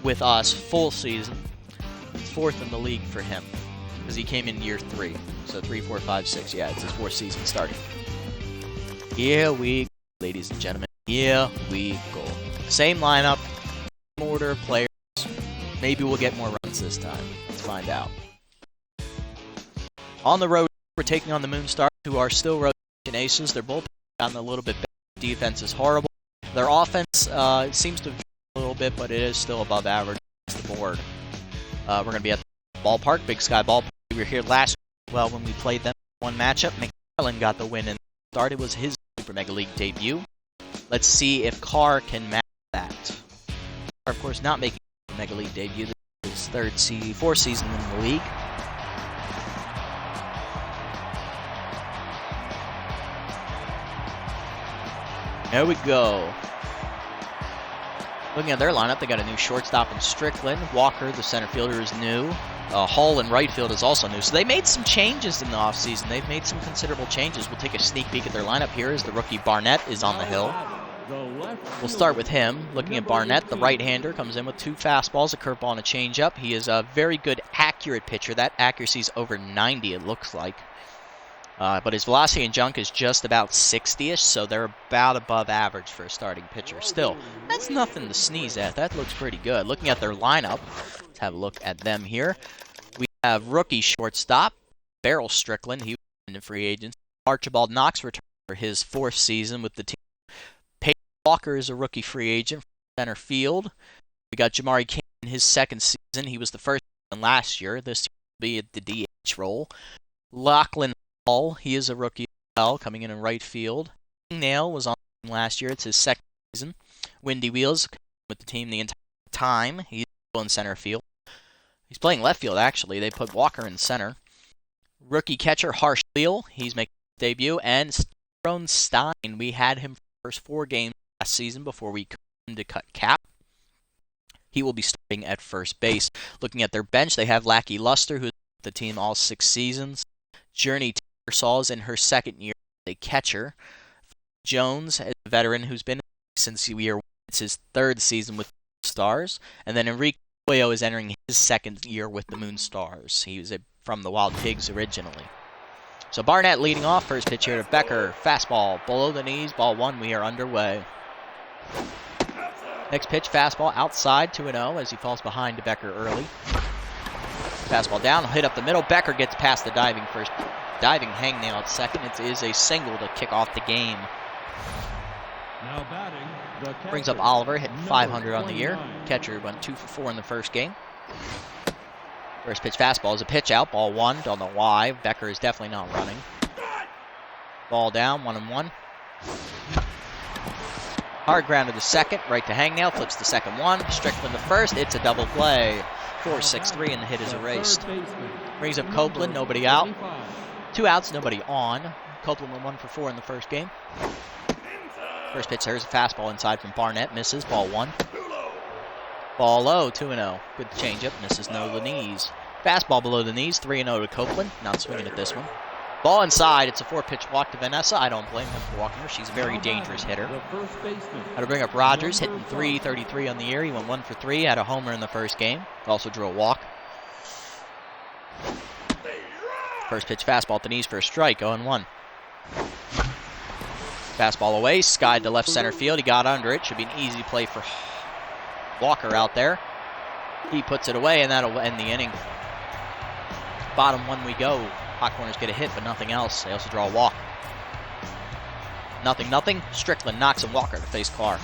Speaker 1: with us, full season. It's 4th in the league for him, because he came in year 3. So 3, 4, 5, 6. Yeah, it's his 4th season starting. Here we go, ladies and gentlemen. Here we go. Same lineup, same order of players. Maybe we'll get more runs this time. Let's find out. On the road, we're taking on the Moonstars, who are still rotation aces. They're both gotten a little bit better. Defense is horrible. Their offense seems to have a little bit, but it is still above average across the board. We're going to be at the ballpark, Big Sky Ballpark. We were here last week, well, when we played them one matchup. McFarlane got the win and start. It was his Super Mega League debut. Let's see if Carr can match that. Carr, of course, not making a Mega League debut. This is his 4th season in the league. There we go. Looking at their lineup, they got a new shortstop in Strickland. Walker, the center fielder, is new. Hall in right field is also new. So they made some changes in the offseason. They've made some considerable changes. We'll take a sneak peek at their lineup here as the rookie Barnett is on the hill. We'll start with him. Looking at Barnett, the right-hander, comes in with 2 fastballs, a curveball, and a changeup. He is a very good, accurate pitcher. That accuracy is over 90, it looks like. But his velocity and junk is just about 60-ish, so they're about above average for a starting pitcher. Still, that's nothing to sneeze at. That looks pretty good. Looking at their lineup, let's have a look at them here. We have rookie shortstop, Beryl Strickland. He was in free agency. Archibald Knox returned for his 4th season with the team. Peyton Walker is a rookie free agent for center field. We got Jamari King in his 2nd season. He was the first one last year. This will be at the DH role. Lachlan Hall, he is a rookie as well, coming in right field. Nail was on the team last year. It's his 2nd season. Windy Wheels with the team the entire time. He's in center field. He's playing left field, actually. They put Walker in center. Rookie catcher, Harsh Leal. He's making his debut. And Stone Stein. We had him for the first 4 games last season before we cut him to cut cap. He will be starting at first base. Looking at their bench, they have Lackey Luster, who's with the team all 6 seasons. Journey Tattersall is in her 2nd year as a catcher. Jones, a veteran who's been since year 1. It's his 3rd season with the Stars. And then Enrique Arroyo is entering his 2nd year with the Moon Stars. He was from the Wild Pigs originally. So Barnett leading off. First pitch here to Becker. Fastball below the knees. Ball 1. We are underway. Next pitch, fastball outside, 2-0 as he falls behind to Becker early. Fastball down, hit up the middle. Becker gets past the diving hangnail at second. It is a single to kick off the game.
Speaker 2: Now batting, the catcher,
Speaker 1: Brings up Oliver, hitting .500 on the year.
Speaker 2: 29.
Speaker 1: Catcher went 2 for 4 in the first game. First pitch fastball is a pitch out, ball 1. Don't know why. Becker is definitely not running. Ball down, 1-1. Hard ground to the second, right to hangnail, flips the second one. Strickland to first, it's a double play. 4-6-3 and the hit is erased. Brings up Copeland, nobody out. 2 outs, nobody on. Copeland went 1 for 4 in the first game. First pitch, there's a fastball inside from Barnett, misses, ball 1. Ball low, 2-0. Good changeup, misses no the knees. Fastball below the knees, 3-0 to Copeland. Not swinging at this one. Ball inside, it's a 4-pitch walk to Vanessa. I don't blame him for walking her. She's a very dangerous hitter. Had to bring up Rogers, hitting .333 on the year. He went 1 for 3, had a homer in the first game. Also drew a walk. First pitch fastball at the knees for a strike, 0-1. Fastball away, skied to left center field. He got under it. Should be an easy play for Walker out there. He puts it away, and that'll end the inning. Bottom 1 we go. Hot corners get a hit, but nothing else. They also draw a walk. 0-0. Strickland knocks a Walker to face Carr.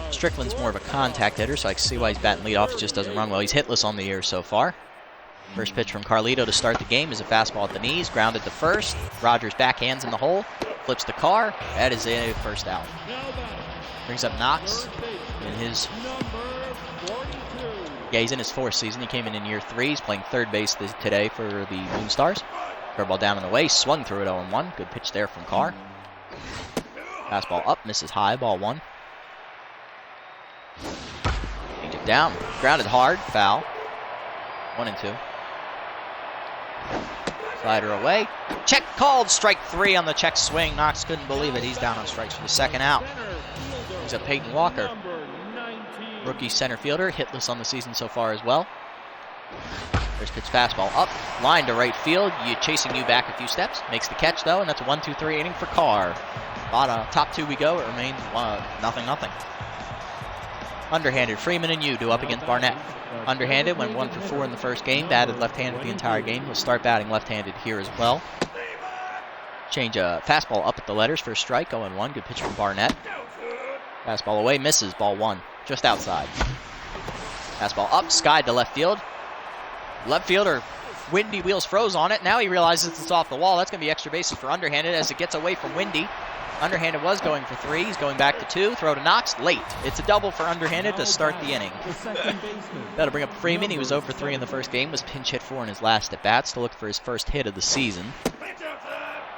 Speaker 1: Strickland's more of a contact hitter, so I can see why he's batting leadoff. He just doesn't run well. He's hitless on the year so far. First pitch from Carlito to start the game is a fastball at the knees, grounded to first. Rogers backhands in the hole, flips to Carr. That is a first out. Brings up Knox in his... Yeah, he's in his 4th season. He came in year 3. He's playing third base today for the Moon Stars. Curveball down and away. Swung through it 0-1. Good pitch there from Carr. Fastball up. Misses high. Ball 1. Change it down. Grounded hard. Foul. 1-2. Slider away. Check called. Strike 3 on the check swing. Knox couldn't believe it. He's down on strikes for the second out. He's a Peyton Walker. Rookie center fielder, hitless on the season so far as well. First pitch fastball up, line to right field. Chasing you back a few steps. Makes the catch though, and that's a 1-2-3 inning for Carr. Top 2 we go. It remains 0-0. Underhanded, Freeman and you do up against Barnett. Underhanded, went 1 for 4 in the first game. Batted left-handed the entire game. He'll start batting left-handed here as well. Change a fastball up at the letters for a strike. 0-1. Good pitch from Barnett. Fastball away, misses. Ball 1. Just outside. Fastball up, skied to left field. Left fielder, Windy wheels froze on it. Now he realizes it's off the wall. That's going to be extra bases for Underhanded as it gets away from Windy. Underhanded was going for 3. He's going back to 2. Throw to Knox. Late. It's a double for Underhanded to start the inning. That'll bring up Freeman. He was 0 for 3 in the first game. Was pinch hit 4 in his last at-bats to look for his first hit of the season.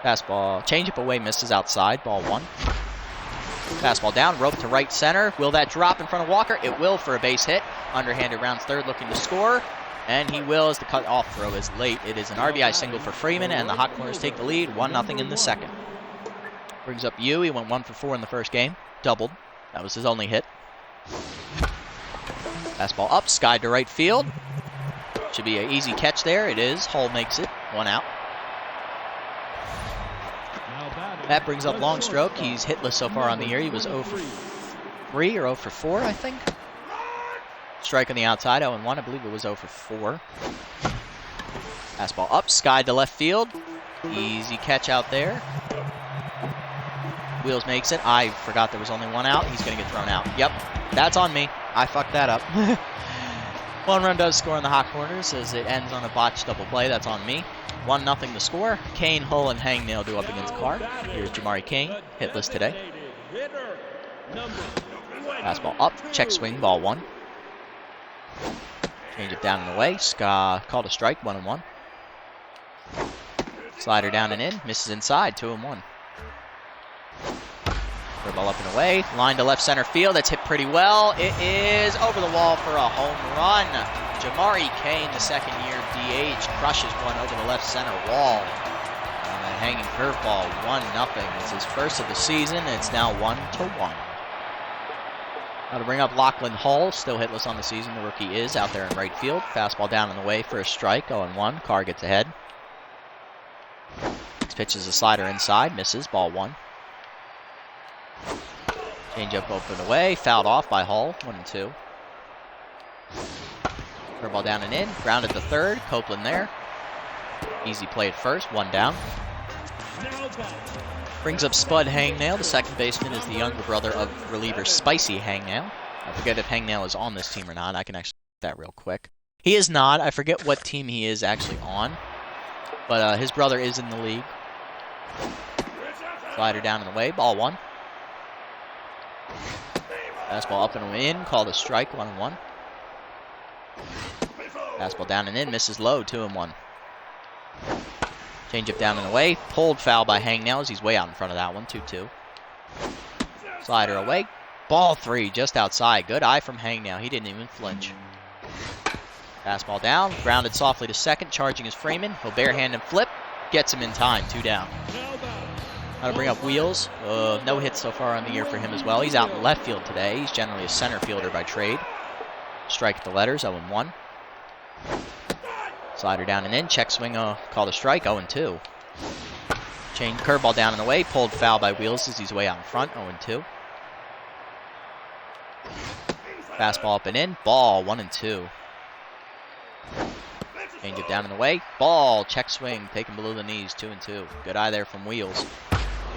Speaker 1: Fastball. Changeup away. Misses outside. Ball 1. Fastball down, rope to right center. Will that drop in front of Walker? It will for a base hit. Underhanded rounds third, looking to score. And he will as the cut-off throw is late. It is an RBI single for Freeman, and the Hot Corners take the lead, 1-0 in the second. Brings up Yu. He went 1 for 4 in the first game. Doubled. That was his only hit. Fastball up, skied to right field. Should be an easy catch there. It is. Hull makes it. 1 out. That brings up Longstroke. He's hitless so far on the year. He was 0 for 3 or 0 for 4, I think. Strike on the outside, 0-1. I believe it was 0 for 4. Fastball up, skied to left field. Easy catch out there. Wheels makes it. I forgot there was only 1 out. He's going to get thrown out. Yep, that's on me. I fucked that up. 1 run does score in the Hot Corners as it ends on a botched double play. That's on me. 1-0 the score. Kane, Hull, and Hangnail do up against Carr. Here's Jamari Kane, hitless today. Fastball up, check swing, ball 1. Change it down and away. Called a strike, 1-1. Slider down and in, misses inside, 2-1. Ball up and away, line to left center field. That's hit pretty well. It is over the wall for a home run. Jamari Kane, the second-year DH, crushes one over the left center wall. On a hanging curveball, 1-0. It's his first of the season. It's now 1-1. Now to bring up Lachlan Hall, still hitless on the season. The rookie is out there in right field. Fastball down and away for a strike, 0-1. Carr gets ahead. This pitch is a slider inside, misses, ball 1. Change up open away, fouled off by Hall, 1-2. Curveball down and in, grounded to third, Copeland there. Easy play at first, 1 down. Brings up Spud Hangnail. The second baseman is the younger brother of reliever Spicy Hangnail. I forget if Hangnail is on this team or not. I can actually do that real quick. He is not. I forget what team he is actually on. But his brother is in the league. Slider down and away, ball 1. Fastball up and in, called a strike, 1-1. Fastball down and in, misses low, 2-1. Change up down and away, pulled foul by Hangnail as he's way out in front of that one, 2-2. Slider away, ball 3, just outside. Good eye from Hangnail, he didn't even flinch. Fastball down, grounded softly to second, charging is Freeman. He'll barehand and flip, gets him in time, 2 down. Now to bring up Wheels. No hits so far on the year for him as well. He's out in left field today. He's generally a center fielder by trade. Strike at the letters, 0-1. Slider down and in, check swing, called a strike, 0-2. Change curveball down and away, pulled foul by Wheels as he's way out in front, 0-2. Fastball up and in, ball, 1-2. Change it down and away, ball, check swing, taken below the knees, 2-2. Good eye there from Wheels.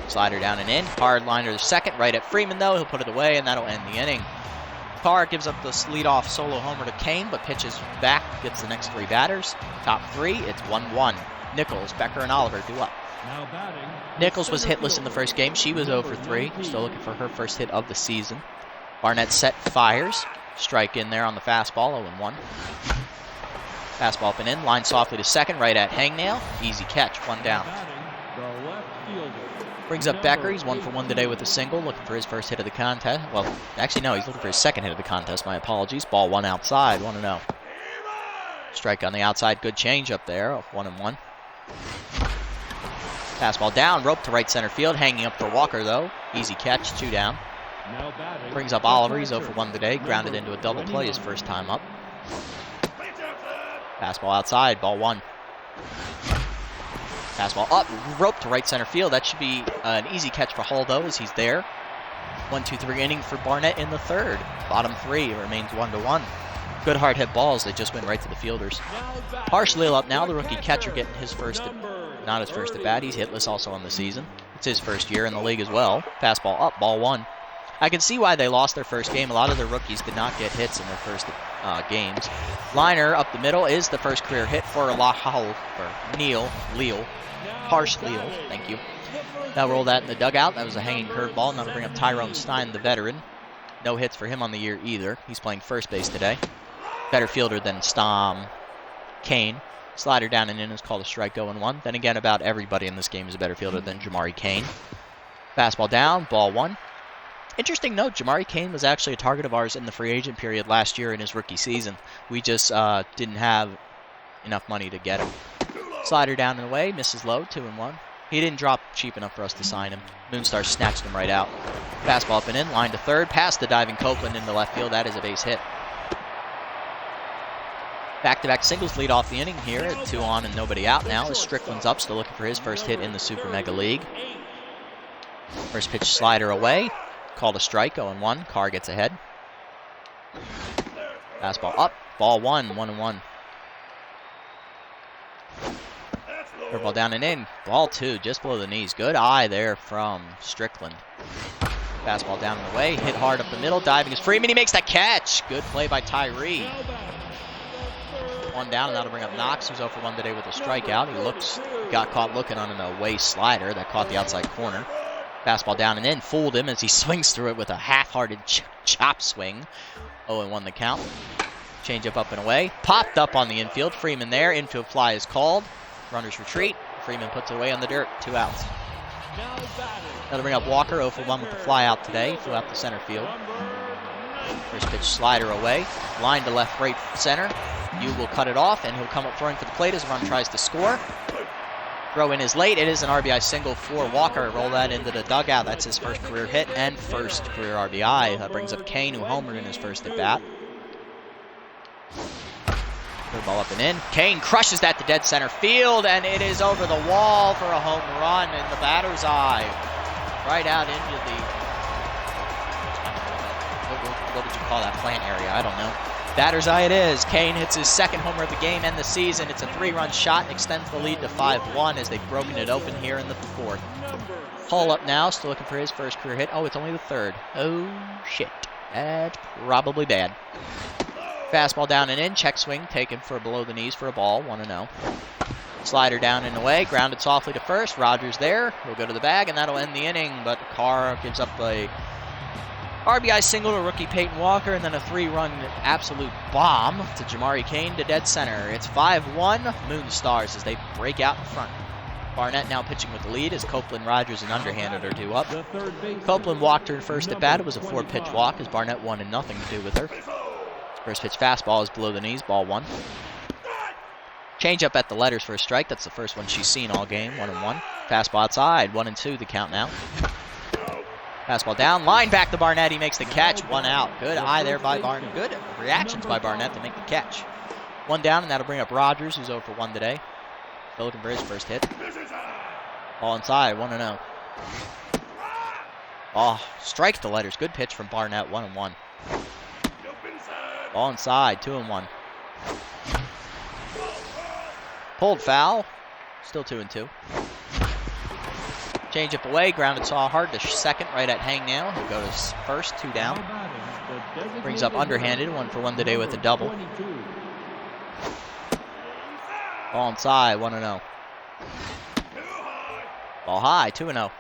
Speaker 1: Slider down and in, hard liner to second, right at Freeman though, he'll put it away and that'll end the inning. Carr gives up the leadoff solo homer to Kane, but pitches back, gets the next 3 batters. Top 3, it's 1-1. Nichols, Becker, and Oliver do up. Nichols was hitless in the first game. She was 0 for 3. Still looking for her first hit of the season. Barnett set, fires. Strike in there on the fastball, 0-1. Fastball up and in, line softly to second, right at Hangnail. Easy catch, 1 down. Brings up Becker. He's 1 for 1 today with a single, looking for his first hit of the contest. Well, actually, no, he's looking for his second hit of the contest. My apologies. Ball 1 outside, 1-0. Strike on the outside. Good change up there, 1-1. Fastball down, rope to right center field, hanging up for Walker, though. Easy catch, 2 down. Brings up Oliver. He's 0 for 1 today. Grounded into a double play his first time up. Fastball outside, ball 1. Fastball up, rope to right center field. That should be an easy catch for Hall, though, as he's there. 1-2-3 inning for Barnett in the third. Bottom 3, it remains 1-1. Good hard hit balls, they just went right to the fielders. Harsh Lil up now, the rookie catcher getting his first, not his first at bat. He's hitless also on the season. It's his first year in the league as well. Fastball up, ball 1. I can see why they lost their first game. A lot of their rookies did not get hits in their first games. Liner up the middle is the first career hit for Harsh Leal, thank you. Now roll that in the dugout. That was a hanging curveball. Now to bring up Tyrone Stein, the veteran. No hits for him on the year either. He's playing first base today. Better fielder than Kane. Slider down and in is called a strike, 0-1. Then again, about everybody in this game is a better fielder than Jamari Kane. Fastball down, ball 1. Interesting note, Jamari Kane was actually a target of ours in the free agent period last year in his rookie season. We just didn't have enough money to get him. Slider down and away, misses low, 2-1. He didn't drop cheap enough for us to sign him. Moonstar snatched him right out. Fastball up and in, line to third, past the diving Copeland into left field. That is a base hit. Back-to-back singles lead off the inning here at 2 on and nobody out now as Strickland's up, still looking for his first hit in the Super Mega League. First pitch slider away, called a strike, 0-1. Carr gets ahead. Fastball up, ball 1, 1-1. Curveball down and in, ball 2, just below the knees. Good eye there from Strickland. Fastball down and away, hit hard up the middle, diving is Freeman, he makes that catch. Good play by Tyree. 1 down, and that'll bring up Knox, who's 0 for 1 today with a strikeout. He got caught looking on an away slider that caught the outside corner. Fastball down and in, fooled him as he swings through it with a half-hearted chop swing. 0-1 the count. Changeup up and away. Popped up on the infield. Freeman there. Infield fly is called. Runners retreat. Freeman puts it away on the dirt. 2 outs. That'll bring up Walker. 0 for 1 with the fly out today. Flew out to center field. First pitch slider away. Line to left, right, center. Yu will cut it off, and he'll come up throwing for the plate as the run tries to score. Throw in is late. It is an RBI single for Walker. Roll that into the dugout. That's his first career hit and first career RBI. That brings up Kane, who homered in his first at bat. Third ball up and in. Kane crushes that to dead center field, and it is over the wall for a home run in the batter's eye. Right out into the, what would you call that plant area? I don't know. Batter's eye it is. Kane hits his second homer of the game and the season. It's a 3-run shot and extends the lead to 5-1 as they've broken it open here in the 4th. Hall up now, still looking for his first career hit. Oh, it's only the 3rd. Oh, shit. That's probably bad. Fastball down and in. Check swing taken for below the knees for a ball. 1-0. Slider down and away. Grounded softly to first. Rogers there. He'll go to the bag, and that'll end the inning. But Carr gives up a RBI single to rookie Peyton Walker, and then a 3-run absolute bomb to Jamari Kane to dead center. It's 5-1. Moon Stars as they break out in front. Barnett now pitching with the lead as Copeland, Rogers, and underhanded are due up. Copeland walked her first at bat. It was a 4-pitch walk as Barnett wanted nothing to do with her. First pitch fastball is below the knees, ball 1. Changeup at the letters for a strike. That's the first one she's seen all game, 1-1. Fastball outside, 1-2 the count now. Fastball down, line back to Barnett. He makes the catch, 1 out. Good eye there by Barnett. Good reactions by Barnett to make the catch. 1 down, and that'll bring up Rogers, who's 0 for 1 today. Still looking for his first hit. Ball inside, 1-0. Oh, strikes the letters. Good pitch from Barnett, 1-1. Ball inside, 2-1. Pulled foul, still 2-2. Changeup away, grounded saw hard to second, right at Hangnail. He'll go to first, 2 down. Brings up underhanded, 1 for 1 today with a double. Ball inside, 1-0. Ball high, 2-0.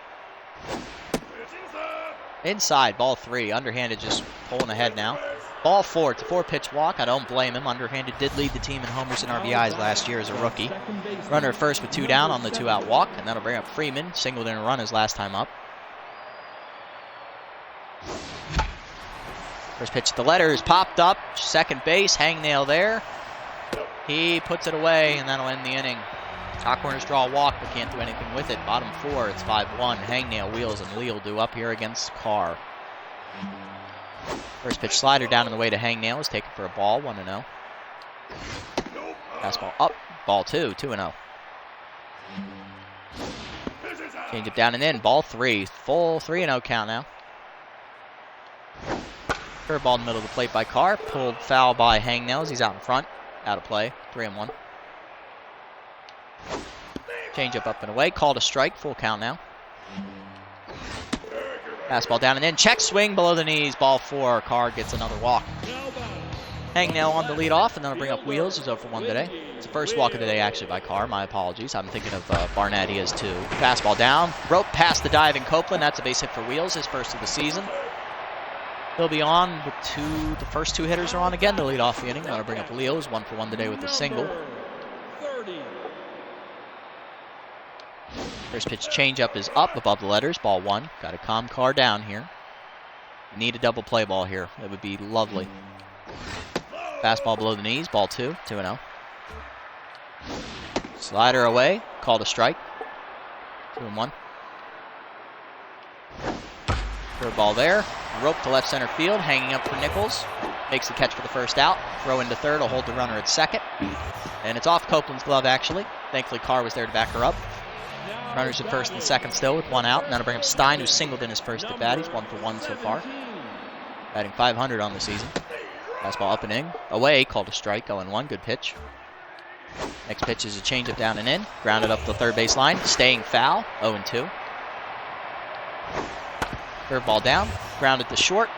Speaker 1: Inside, ball 3. Underhanded just pulling ahead now. Ball 4. It's a 4-pitch walk. I don't blame him. Underhanded did lead the team in homers and RBIs last year as a rookie. Runner at first with 2 down on the 2-out walk, and that'll bring up Freeman. Singled in a run his last time up. First pitch at the letters, popped up. Second base, Hangnail there. He puts it away, and that'll end the inning. Top corners draw a walk, but can't do anything with it. Bottom 4, it's 5-1. Hangnail, Wheels, and Lee will do up here against Carr. First pitch slider down on the way to Hangnail is taken for a ball, 1-0. Fastball up, ball 2, 2-0. Change it down and in, ball 3. Full 3-0 count now. Curveball in the middle of the plate by Carr. Pulled foul by Hangnail as he's out in front. Out of play, 3-1. Changeup up and away, called a strike, full count now. Fastball down and in, check swing below the knees, ball 4. Carr gets another walk. Hangnail on the lead off, and then I'll bring up Wheels, who's 0 for 1 today. It's the first walk of the day actually by Carr, my apologies. I'm thinking of Barnett, he is too. Fastball down, rope past the diving Copeland, that's a base hit for Wheels, his first of the season. He'll be on with the first 2 hitters are on again to lead off the inning. That'll bring up Leo, who's 1 for 1 today with a single. First pitch changeup is up above the letters, ball 1. Got to calm Carr down here. Need a double play ball here. It would be lovely. Fastball below the knees, ball 2, 2-0. Slider away, called a strike, 2-1. Curveball there, rope to left center field, hanging up for Nichols. Makes the catch for the first out. Throw into third, will hold the runner at second. And it's off Copeland's glove actually. Thankfully Carr was there to back her up. Runners at first and second still with 1 out. And that'll bring up Stein, who singled in his first at bat. He's 1 for 1 so far. Batting .500 on the season. Fastball up and in. Away, called a strike, 0-1. Good pitch. Next pitch is a changeup down and in. Grounded up the third base line. Staying foul, 0-2. Curveball down. Grounded to short.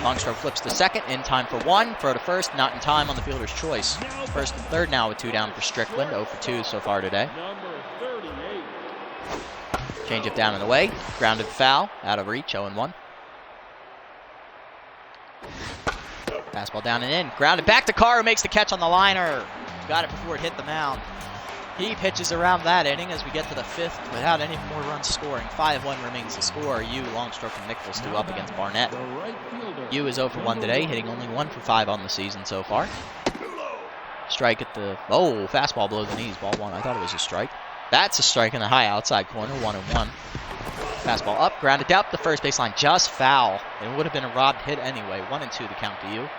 Speaker 1: Long throw flips to second. In time for 1. Throw to first. Not in time on the fielder's choice. First and third now with 2 down for Strickland. 0 for 2 so far today. Changeup down and away. Grounded foul. Out of reach. 0-1. Fastball down and in. Grounded back to Carr, who makes the catch on the liner. Got it before it hit the mound. He pitches around that inning as we get to the 5th without any more runs scoring. 5-1 remains the score. Yu, Longstroke, and Nichols do up against Barnett. Yu is 0 for 1 today, hitting only 1 for 5 on the season so far. Strike at the... Oh, fastball below the knees. Ball 1. I thought it was a strike. That's a strike in the high outside corner. 1-1. Fastball up, grounded out the first baseline. Just foul. It would have been a robbed hit anyway. 1-2 the count to Yu.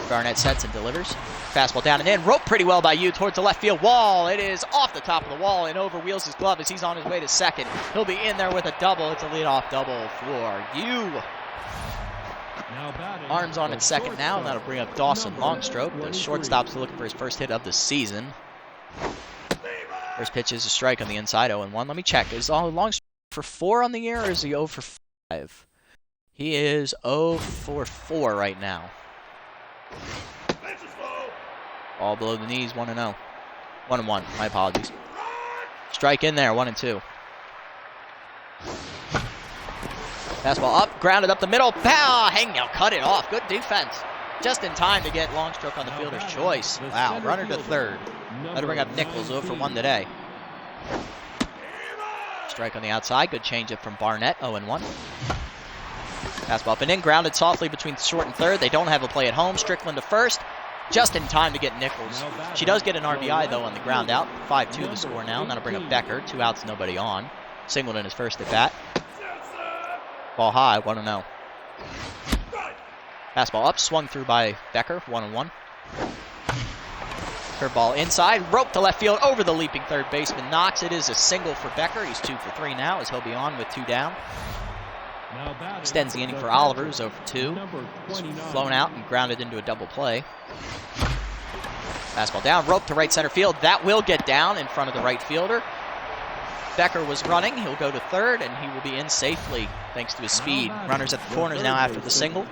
Speaker 1: Barnett sets and delivers. Fastball down and in. Roped pretty well by Yu towards the left field wall. It is off the top of the wall and over wheels his glove as he's on his way to second. He'll be in there with a double. It's a leadoff double for Yu. Arms on at second now, and that'll bring up Dawson Longstroke. The shortstop's looking for his first hit of the season. First pitch is a strike on the inside, 0-1. Let me check. Is Longstroke for 4 on the year, or is he 0 for 5? He is 0 for 4 right now. All below the knees, 1-0. 1-1, my apologies. Strike in there, 1-2. Fastball up, grounded up the middle. Pow! Hang now, cut it off. Good defense. Just in time to get Longstroke on the fielder's choice. Wow, runner to third. That'll bring up Nichols, 0 for 1 today. Strike on the outside. Good changeup from Barnett, 0-1. Fastball up and in, grounded softly between short and third. They don't have a play at home. Strickland to first. Just in time to get Nichols. She does get an RBI, though, on the ground out. 5-2 the score now, and that'll bring up Becker. 2 outs, nobody on. Singled in his first at bat. Ball high, 1-0. Fastball up, swung through by Becker, 1-1. Curveball inside, rope to left field, over the leaping third baseman. Knocks. It is a single for Becker. He's 2 for 3 now as he'll be on with 2 down. Extends the inning for Oliver, who's 0 for 2. He's flown out and grounded into a double play. Fastball down, rope to right center field. That will get down in front of the right fielder. Becker was running. He'll go to third, and he will be in safely thanks to his speed. Runners at the corners now after the single.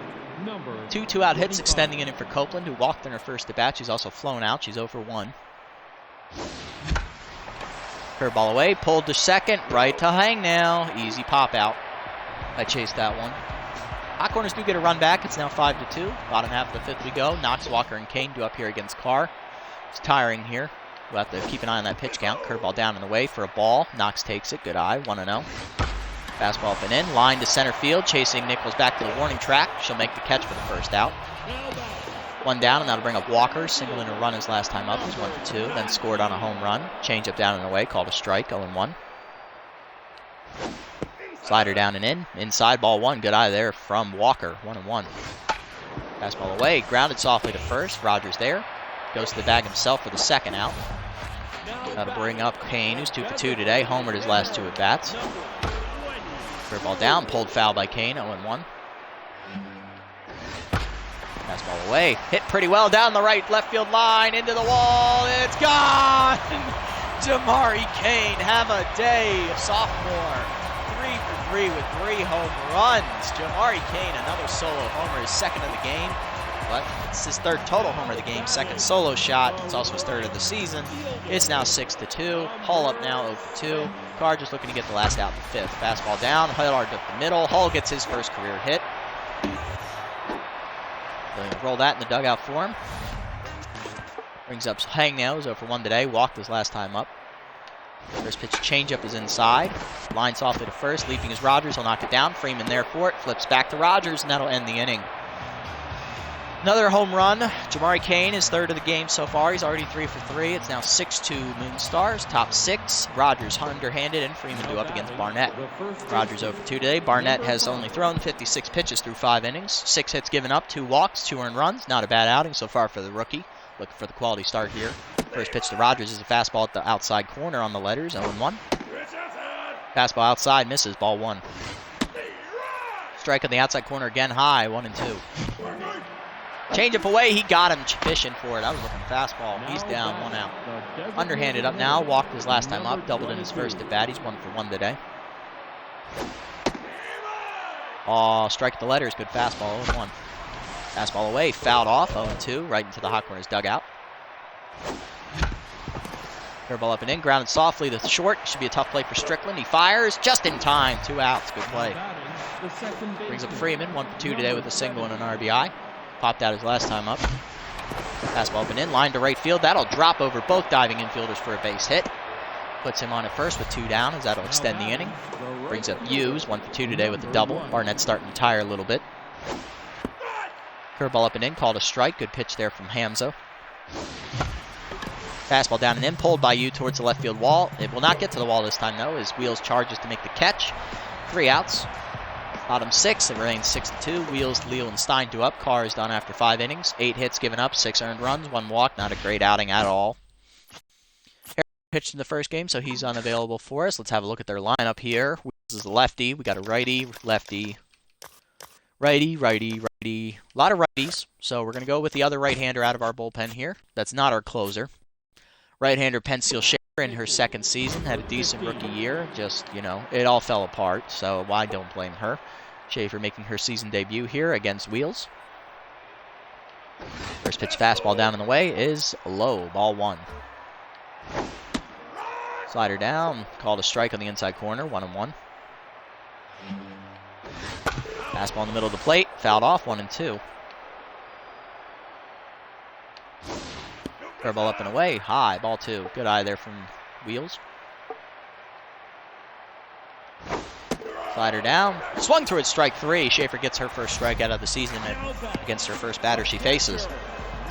Speaker 1: 2 two-out hits extending inning for Copeland, who walked in her first at bat. She's also flown out. She's 0 for 1. Curveball away, pulled to second, right to hang now. Easy pop out. I chased that one. Hot corners do get a run back. It's now 5-2. Bottom half of the 5th we go. Knox, Walker, and Kane do up here against Carr. It's tiring here. We'll have to keep an eye on that pitch count. Curveball down and away for a ball. Knox takes it. Good eye. 1-0. Fastball up and in. Line to center field. Chasing Nichols back to the warning track. She'll make the catch for the first out. 1 down, and that'll bring up Walker. Single in a run his last time up. He's 1 for 2. Then scored on a home run. Change up down and away. Called a strike. 0-1. Slider down and in. Inside, ball 1. Good eye there from Walker. 1-1. Fastball away. Grounded softly to first. Rogers there. Goes to the bag himself for the second out. That'll bring up Kane, who's 2 for 2 today. Homered his last 2 at-bats. Curveball down. Pulled foul by Kane. 0-1. Fastball away. Hit pretty well down the right left field line. Into the wall. It's gone! Jamari Kane, have a day. Sophomore. 3 for 3 with 3 home runs. Jamari Kane, another solo homer, his second of the game. But it's his 3rd total homer of the game, 2nd solo shot. It's also his 3rd of the season. It's now 6-2. Hull up now 0 for 2. Carr just looking to get the last out in the 5th. Fastball down, Hullard up the middle. Hull gets his first career hit. They'll roll that in the dugout for him. Brings up Hang now, who's 0 for 1 today. Walked his last time up. First pitch changeup is inside. Line softly to first. Leaping is Rogers. He'll knock it down. Freeman there for it. Flips back to Rogers, and that'll end the inning. Another home run. Jamari Kane is 3rd of the game so far. He's already 3 for 3. It's now 6-2 Moonstars. Top 6. Rogers underhanded, and Freeman do up against Barnett. Rogers 0 for 2 today. Barnett has only thrown 56 pitches through 5 innings. 6 hits given up, 2 walks, 2 earned runs. Not a bad outing so far for the rookie. Looking for the quality start here. First pitch to Rogers is a fastball at the outside corner on the letters. 0-1. Fastball outside, misses. Ball 1. Strike on the outside corner again, high. 1-2. Change up away, he got him fishing for it. I was looking fastball. He's down, 1 out. Underhanded up now, walked his last time up, doubled in his first at bat. He's 1 for 1 today. Strike at the letters, good fastball, 0-1. Fastball away, fouled off, 0-2, right into the hot corner's dugout. Curveball up and in, grounded softly to short. Should be a tough play for Strickland. He fires just in time, 2 outs, good play. Brings up Freeman, 1 for 2 today with a single and an RBI. Popped out his last time up. Fastball up and in, line to right field. That'll drop over both diving infielders for a base hit. Puts him on at first with 2 down, as that'll extend the inning. Brings up Hughes, 1 for 2 today with the double. Barnett's starting to tire a little bit. Curveball up and in, called a strike. Good pitch there from Hamza. Fastball down and in, pulled by Yu towards the left field wall. It will not get to the wall this time, though, as Wheels charges to make the catch. 3 outs. Bottom 6, it remains 6-2. Wheels, Leal, and Stein do up. Carr is done after 5 innings. 8 hits given up, 6 earned runs, 1 walk. Not a great outing at all. Harris pitched in the first game, so he's unavailable for us. Let's have a look at their lineup here. Wheels is a lefty. We got a righty, lefty, righty, righty, righty. A lot of righties, so we're going to go with the other right-hander out of our bullpen here. That's not our closer. Right-hander Penseal Schaefer in her 2nd season. Had a decent rookie year. Just, it all fell apart, so I don't blame her. Schaefer making her season debut here against Wheels. First pitch fastball down in the way is low. Ball 1. Slider down. Called a strike on the inside corner. 1-1. Fastball in the middle of the plate. Fouled off. 1-2. Curveball up and away. High. Ball 2. Good eye there from Wheels. Slider down. Swung towards strike 3. Schaefer gets her first strikeout of the season against her first batter she faces.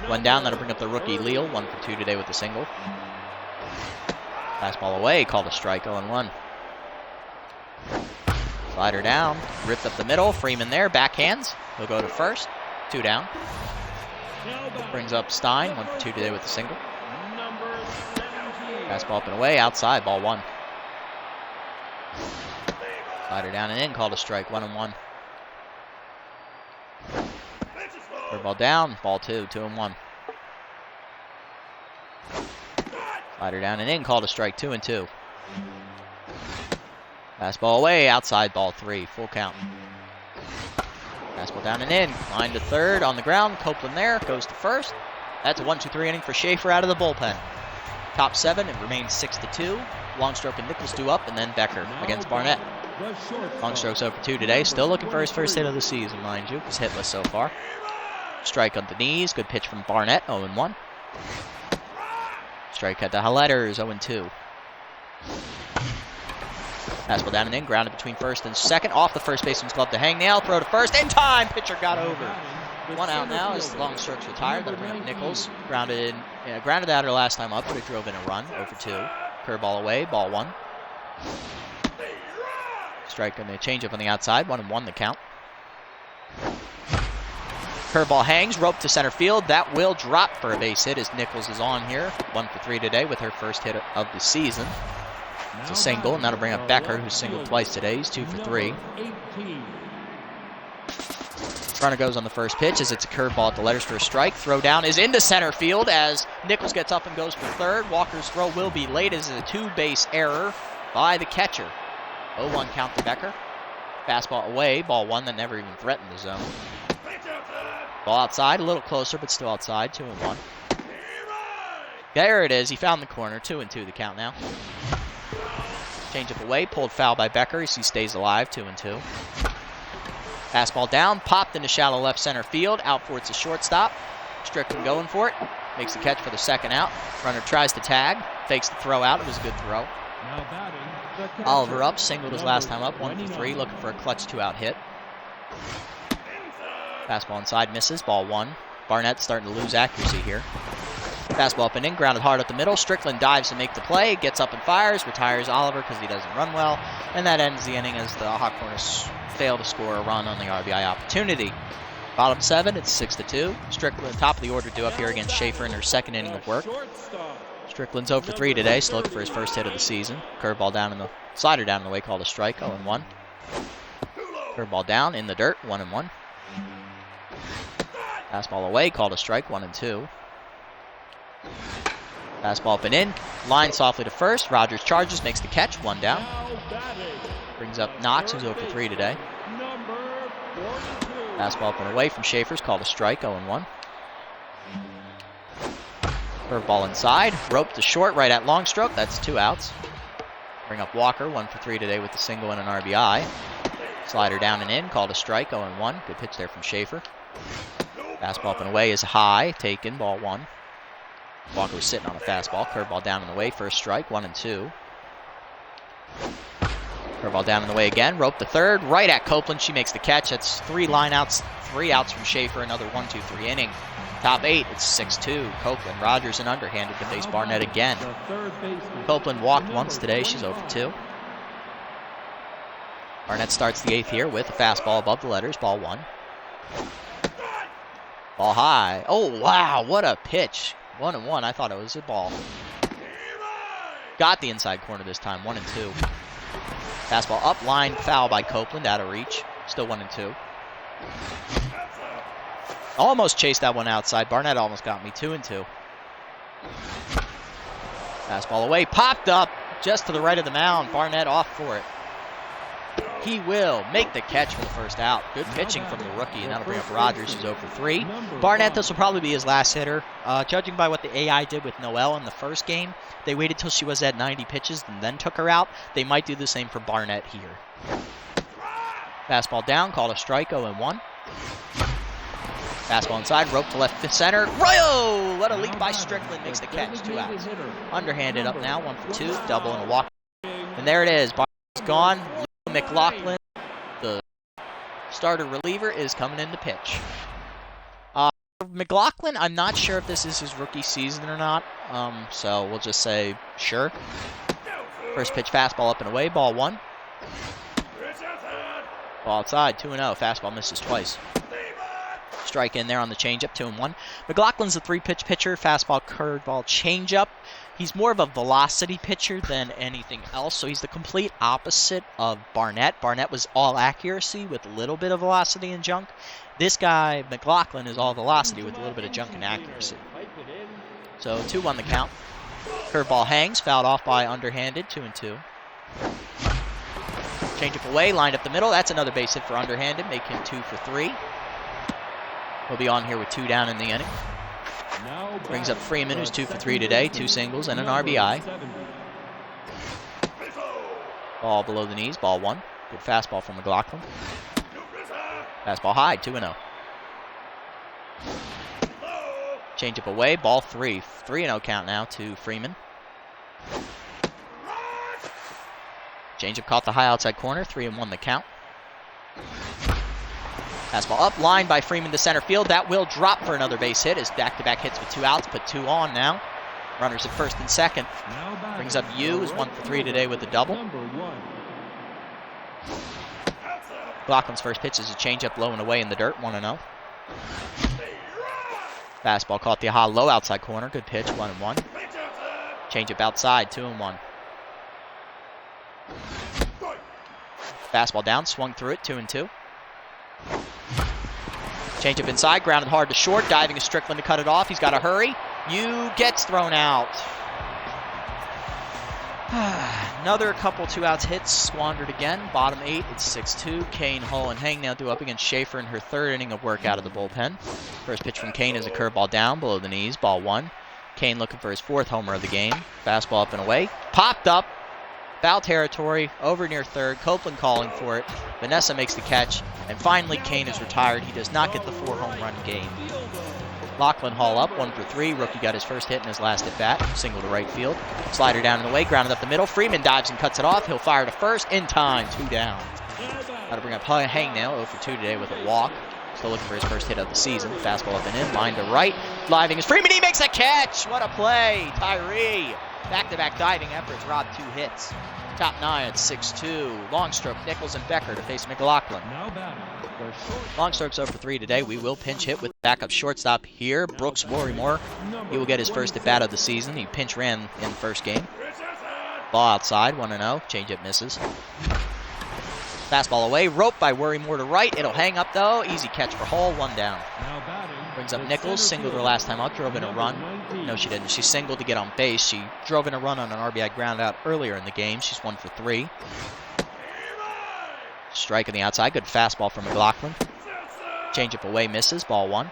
Speaker 1: 1 down. That'll bring up the rookie Leal. 1 for 2 today with a single. Fastball away. Called a strike. 0-1. Slider down. Ripped up the middle. Freeman there. Backhands. He'll go to first. 2 down. Brings up Stein. 1 for 2 today with a single. Fastball up and away. Outside. Ball 1. Slider down and in. Called a strike. 1-1. Curveball down. Ball 2. 2-1. Slider down and in. Called a strike. 2-2. Fastball away. Outside. Ball 3. Full count. Fastball down and in. Line to third. On the ground. Copeland there. Goes to first. That's a 1-2-3 inning for Schaefer out of the bullpen. Top 7. It remains 6-2. Longstroke and Nichols do up, and then Becker against Barnett. Longstroke's 0 for 2 today. Still looking for his first hit of the season, mind you. He's hitless so far. Strike on the knees. Good pitch from Barnett. 0-1. Strike at the letters. 0-2. Fastball down and in. Grounded between first and second. Off the first baseman's glove to Hangnail. Throw to first. In time. Pitcher got over. 1 out now as Longstroke's retired. That'll bring up Nichols. Grounded out her last time up, but it drove in a run. 0 for 2. Curveball away. Ball 1. Strike and a changeup on the outside. 1-1 the count. Curveball hangs. Rope to center field. That will drop for a base hit as Nichols is on here. 1 for 3 today with her first hit of the season. It's a single, and that'll bring up Becker, who's singled twice today. He's 2 for 3. Runner goes on the first pitch as it's a curveball at the letters for a strike. Throw down is into center field as Nichols gets up and goes for third. Walker's throw will be late as a 2-base error by the catcher. 0-1 count to Becker. Fastball away. Ball 1 that never even threatened the zone. Ball outside, a little closer, but still outside. 2-1. There it is. He found the corner. 2-2 the count now. Changeup away. Pulled foul by Becker as he stays alive. 2-2. Fastball down, popped into shallow left center field. Out for it's a shortstop. Strickland going for it. Makes the catch for the 2nd out. Runner tries to tag. Fakes the throw out. It was a good throw. Oliver up. Singled his last time up. 1 for 3. Looking for a clutch 2-out hit. Fastball inside. Misses. Ball 1. Barnett starting to lose accuracy here. Fastball up and in. Grounded hard up the middle. Strickland dives to make the play. Gets up and fires. Retires Oliver because he doesn't run well. And that ends the inning as the Hawkhorns fail to score a run on the RBI opportunity. Bottom 7, it's 6-2. Strickland, top of the order, due up here against Schaefer in her 2nd inning of work. Strickland's 0 for 3 today, still looking for his first hit of the season. Curveball down in the slider down in the way, called a strike. 0-1. Curveball down in the dirt. 1-1. Fastball away, called a strike. 1-2. Fastball up and in. Line softly to first. Rogers charges, makes the catch. 1 down. Brings up Knox, who's 0 for 3 today. Fastball up and away from Schaefer's, called a strike. 0-1. Curveball inside. Rope to short, right at Longstroke. That's 2 outs. Bring up Walker, 1 for 3 today with a single and an RBI. Slider down and in, called a strike. 0-1. Good pitch there from Schaefer. Fastball up and away is high, taken, ball 1. Walker was sitting on a fastball, curveball down and away, first strike, 1-2. Curveball down and away again, rope to third, right at Copeland, she makes the catch. That's 3 lineouts, 3 outs from Schaefer, another 1-2-3 inning. Top 8, it's 6-2. Copeland, Rogers, and underhanded to face Barnett again. Copeland walked once today, she's 0-2. Barnett starts the 8th here with a fastball above the letters, ball 1. Ball high. Oh, wow, what a pitch. 1-1, I thought it was a ball. Got the inside corner this time, 1-2. Fastball up, line, foul by Copeland, out of reach. Still 1-2. Almost chased that one outside. Barnett almost got me, 2-2. Fastball away, popped up just to the right of the mound. Barnett off for it. He will make the catch for the first out. Good pitching from the rookie, and that'll bring up Rogers, who's 0-3. Barnett, this will probably be his last hitter. Judging by what the AI did with Noelle in the first game, they waited till she was at 90 pitches and then took her out. They might do the same for Barnett here. Fastball down, called a strike, 0-1. Fastball inside, rope to left center. Royo! What a leap by Strickland, makes the catch, 2 outs. Underhanded up now, 1-2, double and a walk. And there it is, Barnett's gone. McLaughlin, the starter reliever, is coming in to pitch. McLaughlin, I'm not sure if this is his rookie season or not, so we'll just say sure. First pitch fastball up and away, ball 1. Ball outside, 2-0. Fastball misses twice. Strike in there on the changeup, 2-1. McLaughlin's a 3-pitch pitcher, fastball, curveball, changeup. He's more of a velocity pitcher than anything else, so he's the complete opposite of Barnett. Barnett was all accuracy with a little bit of velocity and junk. This guy, McLaughlin, is all velocity with a little bit of junk and accuracy. So 2-1 the count. Curveball hangs, fouled off by underhanded, 2-2. Changeup away, lined up the middle. That's another base hit for underhanded, make him 2-for-3. He'll be on here with 2 down in the inning. Brings up Freeman, who's 2-for-3 today, 2 singles and an RBI. Ball below the knees, ball 1. Good fastball from McLaughlin. Fastball high, 2-0. Changeup away, ball 3. 3-0 count now to Freeman. Changeup caught the high outside corner, 3-1 the count. Fastball up, line by Freeman to center field. That will drop for another base hit as back-to-back hits with 2 outs, put 2 on now. Runners at first and second. Brings up Yu, who's 1-for-3 today with a double. McLaughlin's first pitch is a changeup low and away in the dirt, 1-0. Fastball caught the low outside corner, good pitch, 1-1. Changeup outside, 2-1. Fastball down, swung through it, 2-2. Changeup inside, grounded hard to short, diving is Strickland to cut it off. He's got to hurry. Yu gets thrown out. Another couple 2 outs hits, squandered again. Bottom 8, it's 6-2. Kane, Hull, and Hang now due up against Schaefer in her 3rd inning of work out of the bullpen. First pitch from Kane is a curveball down below the knees, ball 1. Kane looking for his 4th homer of the game. Fastball up and away. Popped up. Foul territory, over near 3rd. Copeland calling for it. Vanessa makes the catch. And finally, Kane is retired. He does not get the 4 home run game. Lachlan Hall up, 1-for-3. Rookie got his first hit in his last at-bat. Single to right field. Slider down and away, grounded up the middle. Freeman dives and cuts it off. He'll fire to first in time. 2 down. That'll bring up Hang now, 0-for-2 today with a walk. Still looking for his first hit of the season. Fastball up and in, line to right. Driving is Freeman. He makes a catch. What a play. Tyree. Back-to-back diving efforts robbed 2 hits. Top 9 at 6-2. Longstroke, Nichols, and Becker to face McLaughlin. Longstroke's 0-for-3 today. We will pinch hit with backup shortstop here, Brooks Worrymore. He will get his first at-bat of the season. He pinch ran in the first game. Ball outside, 1-0. Changeup misses. Fastball away, rope by Worrymore to right. It'll hang up though. Easy catch for Hall, 1 down. Brings up Nichols, singled her last time out, drove in a run. No, she didn't. She singled to get on base. She drove in a run on an RBI ground out earlier in the game. She's 1-for-3. Strike on the outside. Good fastball from McLaughlin. Changeup away, misses. Ball 1.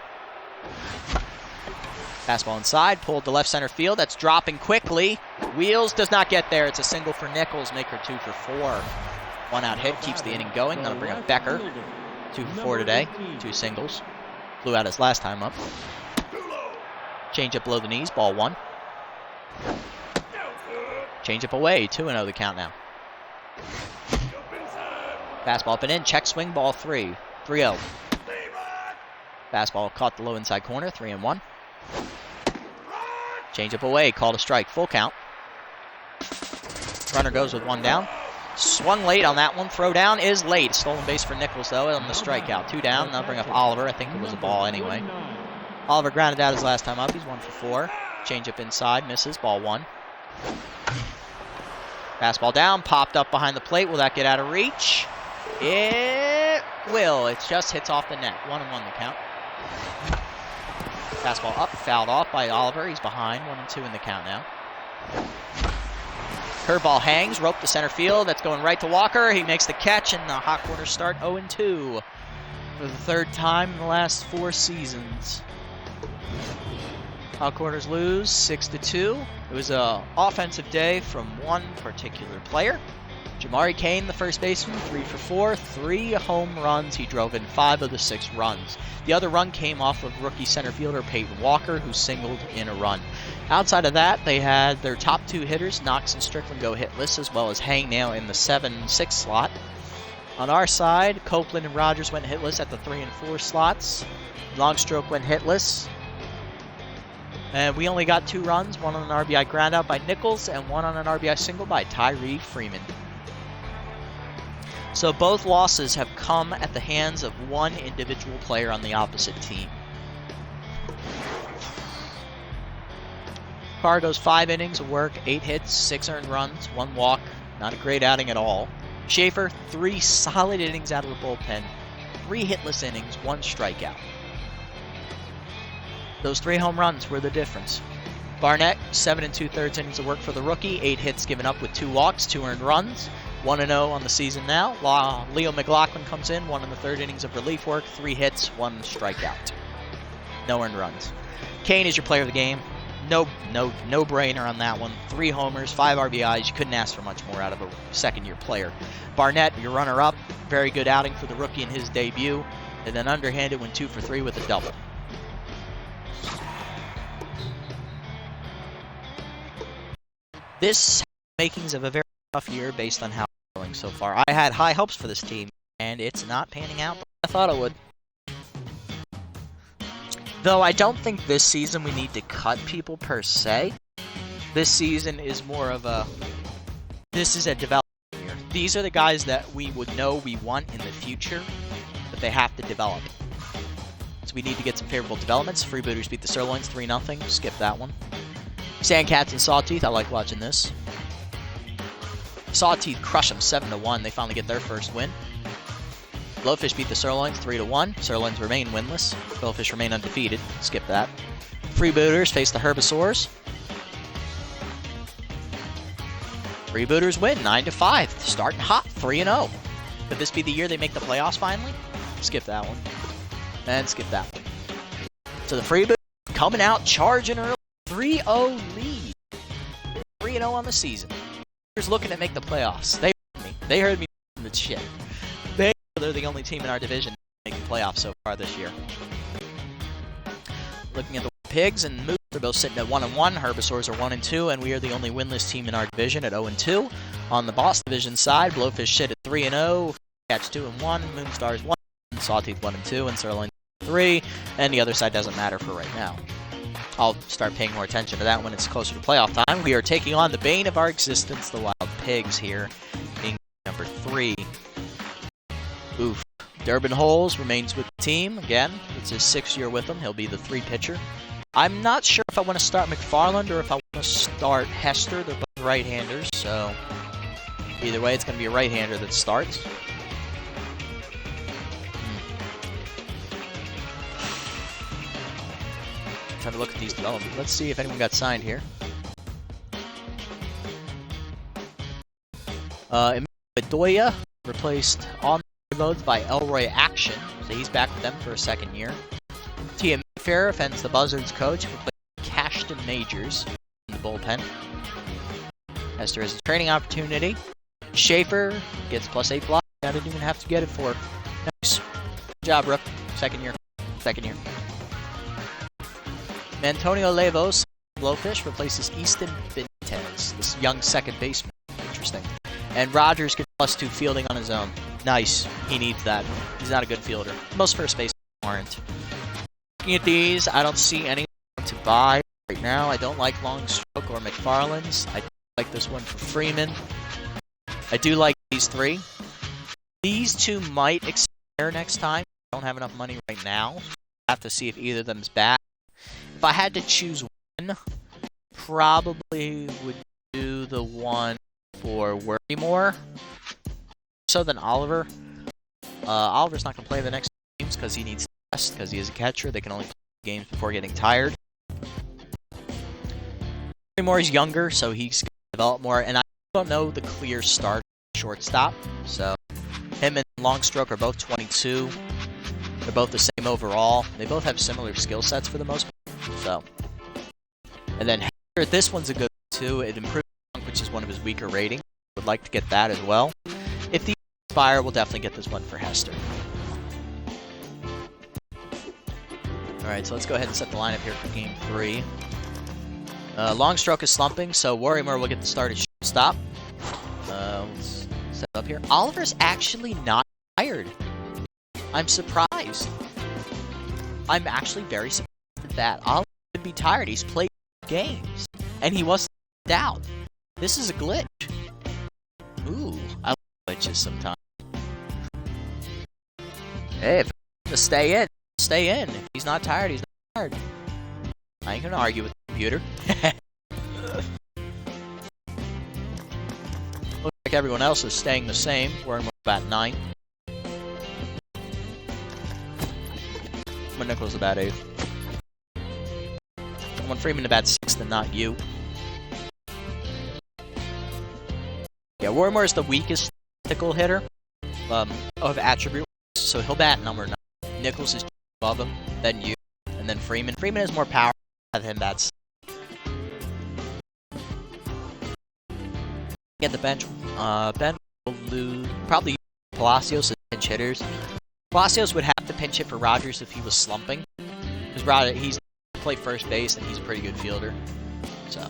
Speaker 1: Fastball inside, pulled to left center field. That's dropping quickly. Wheels does not get there. It's a single for Nichols, make her 2-for-4. 1 out hit keeps the inning going. That'll bring up Becker. 2-for-4 today. 2 singles. Blew out his last time up. Change up below the knees, ball 1. Change up away, 2-0 the count now. Fastball up and in, check swing, ball 3. 3-0. Fastball caught the low inside corner, 3-1. Change up away, called a strike, full count. Runner goes with 1 down. Swung late on that one, throw down is late. Stolen base for Nichols though on the strikeout. 2 down, now bring up Oliver, I think it was a ball anyway. Oliver grounded out his last time up, he's 1 for 4. Change up inside, misses, ball 1. Fastball down, popped up behind the plate, will that get out of reach? It will, it just hits off the net, 1-1 the count. Fastball up, fouled off by Oliver. He's behind, 1-2 in the count now. Curveball hangs, rope to center field. That's going right to Walker. He makes the catch, and the hot corners start 0-2 for the 3rd time in the last 4 seasons. Hot corners lose 6-2. It was an offensive day from one particular player. Jamari Kane, the first baseman, 3 for 4, 3 home runs. He drove in 5 of the 6 runs. The other run came off of rookie center fielder Peyton Walker, who singled in a run. Outside of that, they had their top 2 hitters, Knox and Strickland, go hitless, as well as Hangnail in the 7-6 slot. On our side, Copeland and Rogers went hitless at the 3 and 4 slots. Longstroke went hitless. And we only got 2 runs, 1 on an RBI groundout by Nichols and 1 on an RBI single by Tyree Freeman. So both losses have come at the hands of one individual player on the opposite team. Carr goes 5 innings of work, 8 hits, 6 earned runs, 1 walk. Not a great outing at all. Schaefer, 3 solid innings out of the bullpen, 3 hitless innings, 1 strikeout. Those 3 home runs were the difference. Barnett, 7 2/3 innings of work for the rookie, 8 hits given up with 2 walks, 2 earned runs. 1-0 on the season now. Leo McLaughlin comes in, 1 in the 3rd innings of relief work, 3 hits, 1 strikeout. No earned runs. Kane is your player of the game. No brainer on that one. 3 homers, 5 RBIs. You couldn't ask for much more out of a second-year player. Barnett, your runner-up. Very good outing for the rookie in his debut. And then underhanded, went 2 for 3 with a double. This makings of a very tough year based on how it's going so far. I had high hopes for this team, and it's not panning out, but I thought it would. Though I don't think this season we need to cut people per se. This season is more of a... This is a development year. These are the guys that we would know we want in the future, but they have to develop. So we need to get some favorable developments. Freebooters beat the Sirloins 3-0. Skip that one. Sandcats and Sawteeth, I like watching this. Sawteeth crush them 7-1. They finally get their first win. Blowfish beat the Sirloins 3-1. Sirloins remain winless. Blowfish remain undefeated. Skip that. Freebooters face the Herbisaurs. Freebooters win 9-5. Starting hot 3-0. Could this be the year they make the playoffs finally? Skip that one. And skip that one. So the Freebooters coming out charging early. 3-0 lead. 3-0 on the season. Looking to make the playoffs. They heard me. They heard me in the shit. They're the only team in our division making playoffs so far this year. Looking at the Pigs and Moose, they're both sitting at 1-1. Herbisaurs are 1-2, and we are the only winless team in our division at 0-2. On the Boss division side, Blowfish sit at 3-0, Catch 2-1, Moonstars 1, Sawteeth 1-2, and Sirloin 3. And the other side doesn't matter for right now. I'll start paying more attention to that when it's closer to playoff time. We are taking on the bane of our existence, the Wild Pigs here, being number 3. Oof. Durbin Holes remains with the team. Again, it's his 6th year with them. He'll be the 3 pitcher. I'm not sure if I want to start McFarland or if I want to start Hester. They're both right-handers, so either way, it's going to be a right-hander that starts. Try to look at these developments. Let's see if anyone got signed here. Bedoya replaced on modes by Elroy Action, so he's back with them for a 2nd year. Tia Mayfair offends the Buzzards coach, replaced Cashton Majors in the bullpen. Hester has a training opportunity. Schaefer gets +8 blocks. I didn't even have to get it for. Nice. Good job, Rook. 2nd year. Antonio Levos, Blowfish, replaces Easton Benitez, this young second baseman. Interesting. And Rogers gets +2 fielding on his own. Nice. He needs that. He's not a good fielder. Most first basemen aren't. Looking at these, I don't see anyone to buy right now. I don't like Longstroke or McFarland's. I like this one for Freeman. I do like these three. These two might expire next time. I don't have enough money right now. I have to see if either of them's back. If I had to choose one, probably would do the one for Worrymore. So than Oliver. Oliver's not going to play the next games because he needs to rest, because he is a catcher. They can only play games before getting tired. Worrymore's younger, so he's going to develop more. And I don't know the clear start shortstop. So him and Longstroke are both 22. They're both the same overall. They both have similar skill sets for the most part. So, and then Hector, this one's a good one too. It improves, which is one of his weaker ratings. Would like to get that as well. If these expire, we'll definitely get this one for Hester. Alright, so let's go ahead and set the lineup here for Game 3. Longstroke is slumping, so Worrymore will get the start at shortstop. Let's set it up here. Oliver's actually not tired. I'm surprised. I'm actually very surprised at that. Oliver could be tired. He's played games, and he wasn't out. This is a glitch. Ooh, I like glitches sometimes. Hey, if he's to stay in, stay in. If he's not tired, he's not tired. I ain't gonna argue with the computer. Looks like everyone else is staying the same. We're in about 9. Nichols about 8. I want Freeman about 6th and not you. Yeah, Worrymore is the weakest statistical hitter of attribute, so he'll bat number 9. Nichols is above him, then you, and then Freeman. Freeman has more power, have him bats. Get the bench. Ben will lose, probably Palacios as pinch hitters. Palacios would have to pinch hit for Rogers if he was slumping, because he's play first base and he's a pretty good fielder. So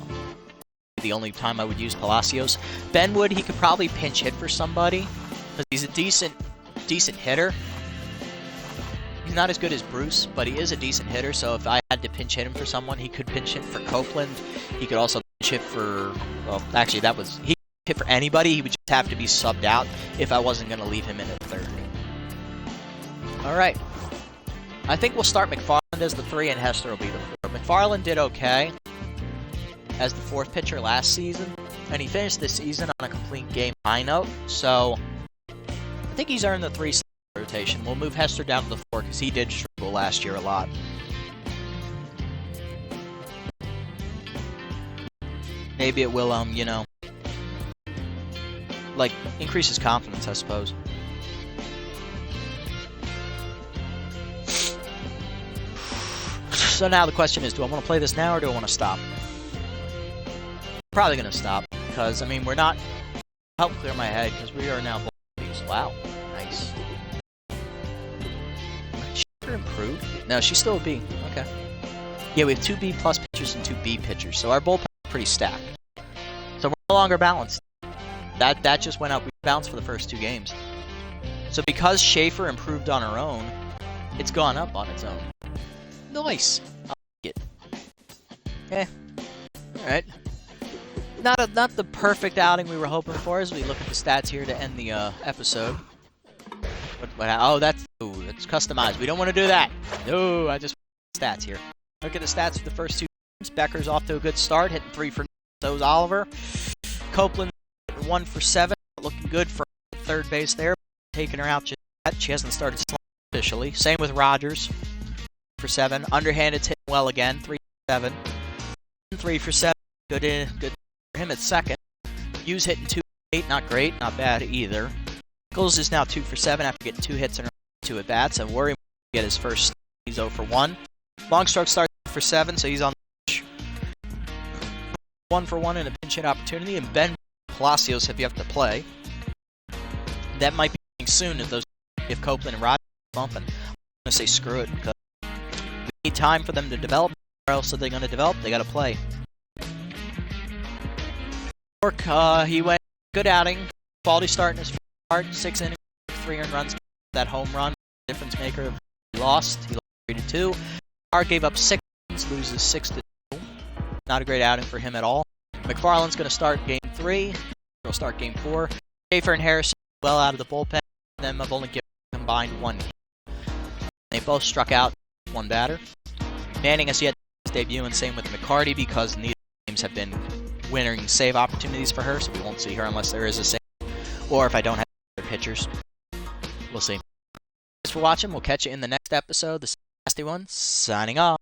Speaker 1: the only time I would use Palacios. Ben Wood, he could probably pinch hit for somebody because he's a decent hitter. He's not as good as Bruce, but he is a decent hitter. So if I had to pinch hit him for someone, he could pinch hit for Copeland. He could also pinch hit for, well, actually he could hit for anybody. He would just have to be subbed out if I wasn't going to leave him in at third. Alright, I think we'll start McFarland as the 3 and Hester will be the 4. McFarland did okay as the 4th pitcher last season, and he finished this season on a complete game high note, so I think he's earned the 3 rotation. We'll move Hester down to the 4 because he did struggle last year a lot. Maybe it will, you know, like, increase his confidence, I suppose. So now the question is, do I want to play this now or do I want to stop? Probably going to stop because, I mean, we're not... Help clear my head because we are now... Wow, nice. She improved? No, she's still a B. Okay. Yeah, we have 2 B plus pitchers and 2 B pitchers, so our bullpen is pretty stacked. So we're no longer balanced. That just went up. We bounced for the first 2 games. So because Schaefer improved on her own, it's gone up on its own. Nice. I'll take it. Alright. Not the perfect outing we were hoping for as we look at the stats here to end the episode. Oh, that's customized. We don't want to do that. No, I just want stats here. Look at the stats for the first 2 games. Becker's off to a good start, hitting 3 for 9. So's Oliver. Copeland 1 for 7. Looking good for third base there. Taking her out just yet. She hasn't started officially. Same with Rogers. For 7. Underhanded's hitting well again. 3 for 7. 3 for 7. Good for him at second. Hughes hitting 2 for 8. Not great. Not bad either. Nichols is now 2 for 7 after getting 2 hits and 2 at bats. And Worrymore get his first. He's 0 for 1. Longstroke starts for 7, so he's on the bench. 1 for 1 in a pinch hit opportunity. And Ben Palacios have yet to play. That might be coming soon if Copeland and Rogers are bumping. I'm gonna say screw it because we need time for them to develop. Where else are they going to develop? They got to play. York, he went good outing. Quality start in his first start. 6 innings, 3 earned runs. That home run, difference maker. He lost. He lost 3-2. Hart gave up 6 runs, loses 6-2. Not a great outing for him at all. McFarland's going to start game 3. He'll start game 4. Schaefer and Harrison well out of the bullpen. Them have only given combined 1 hit. They both struck out 1 batter. Manning has yet to debut, and same with McCarty, because neither teams have been winning save opportunities for her, so we won't see her unless there is a save, or if I don't have other pitchers. We'll see. Thanks for watching. We'll catch you in the next episode. This is Dynasty 1, signing off.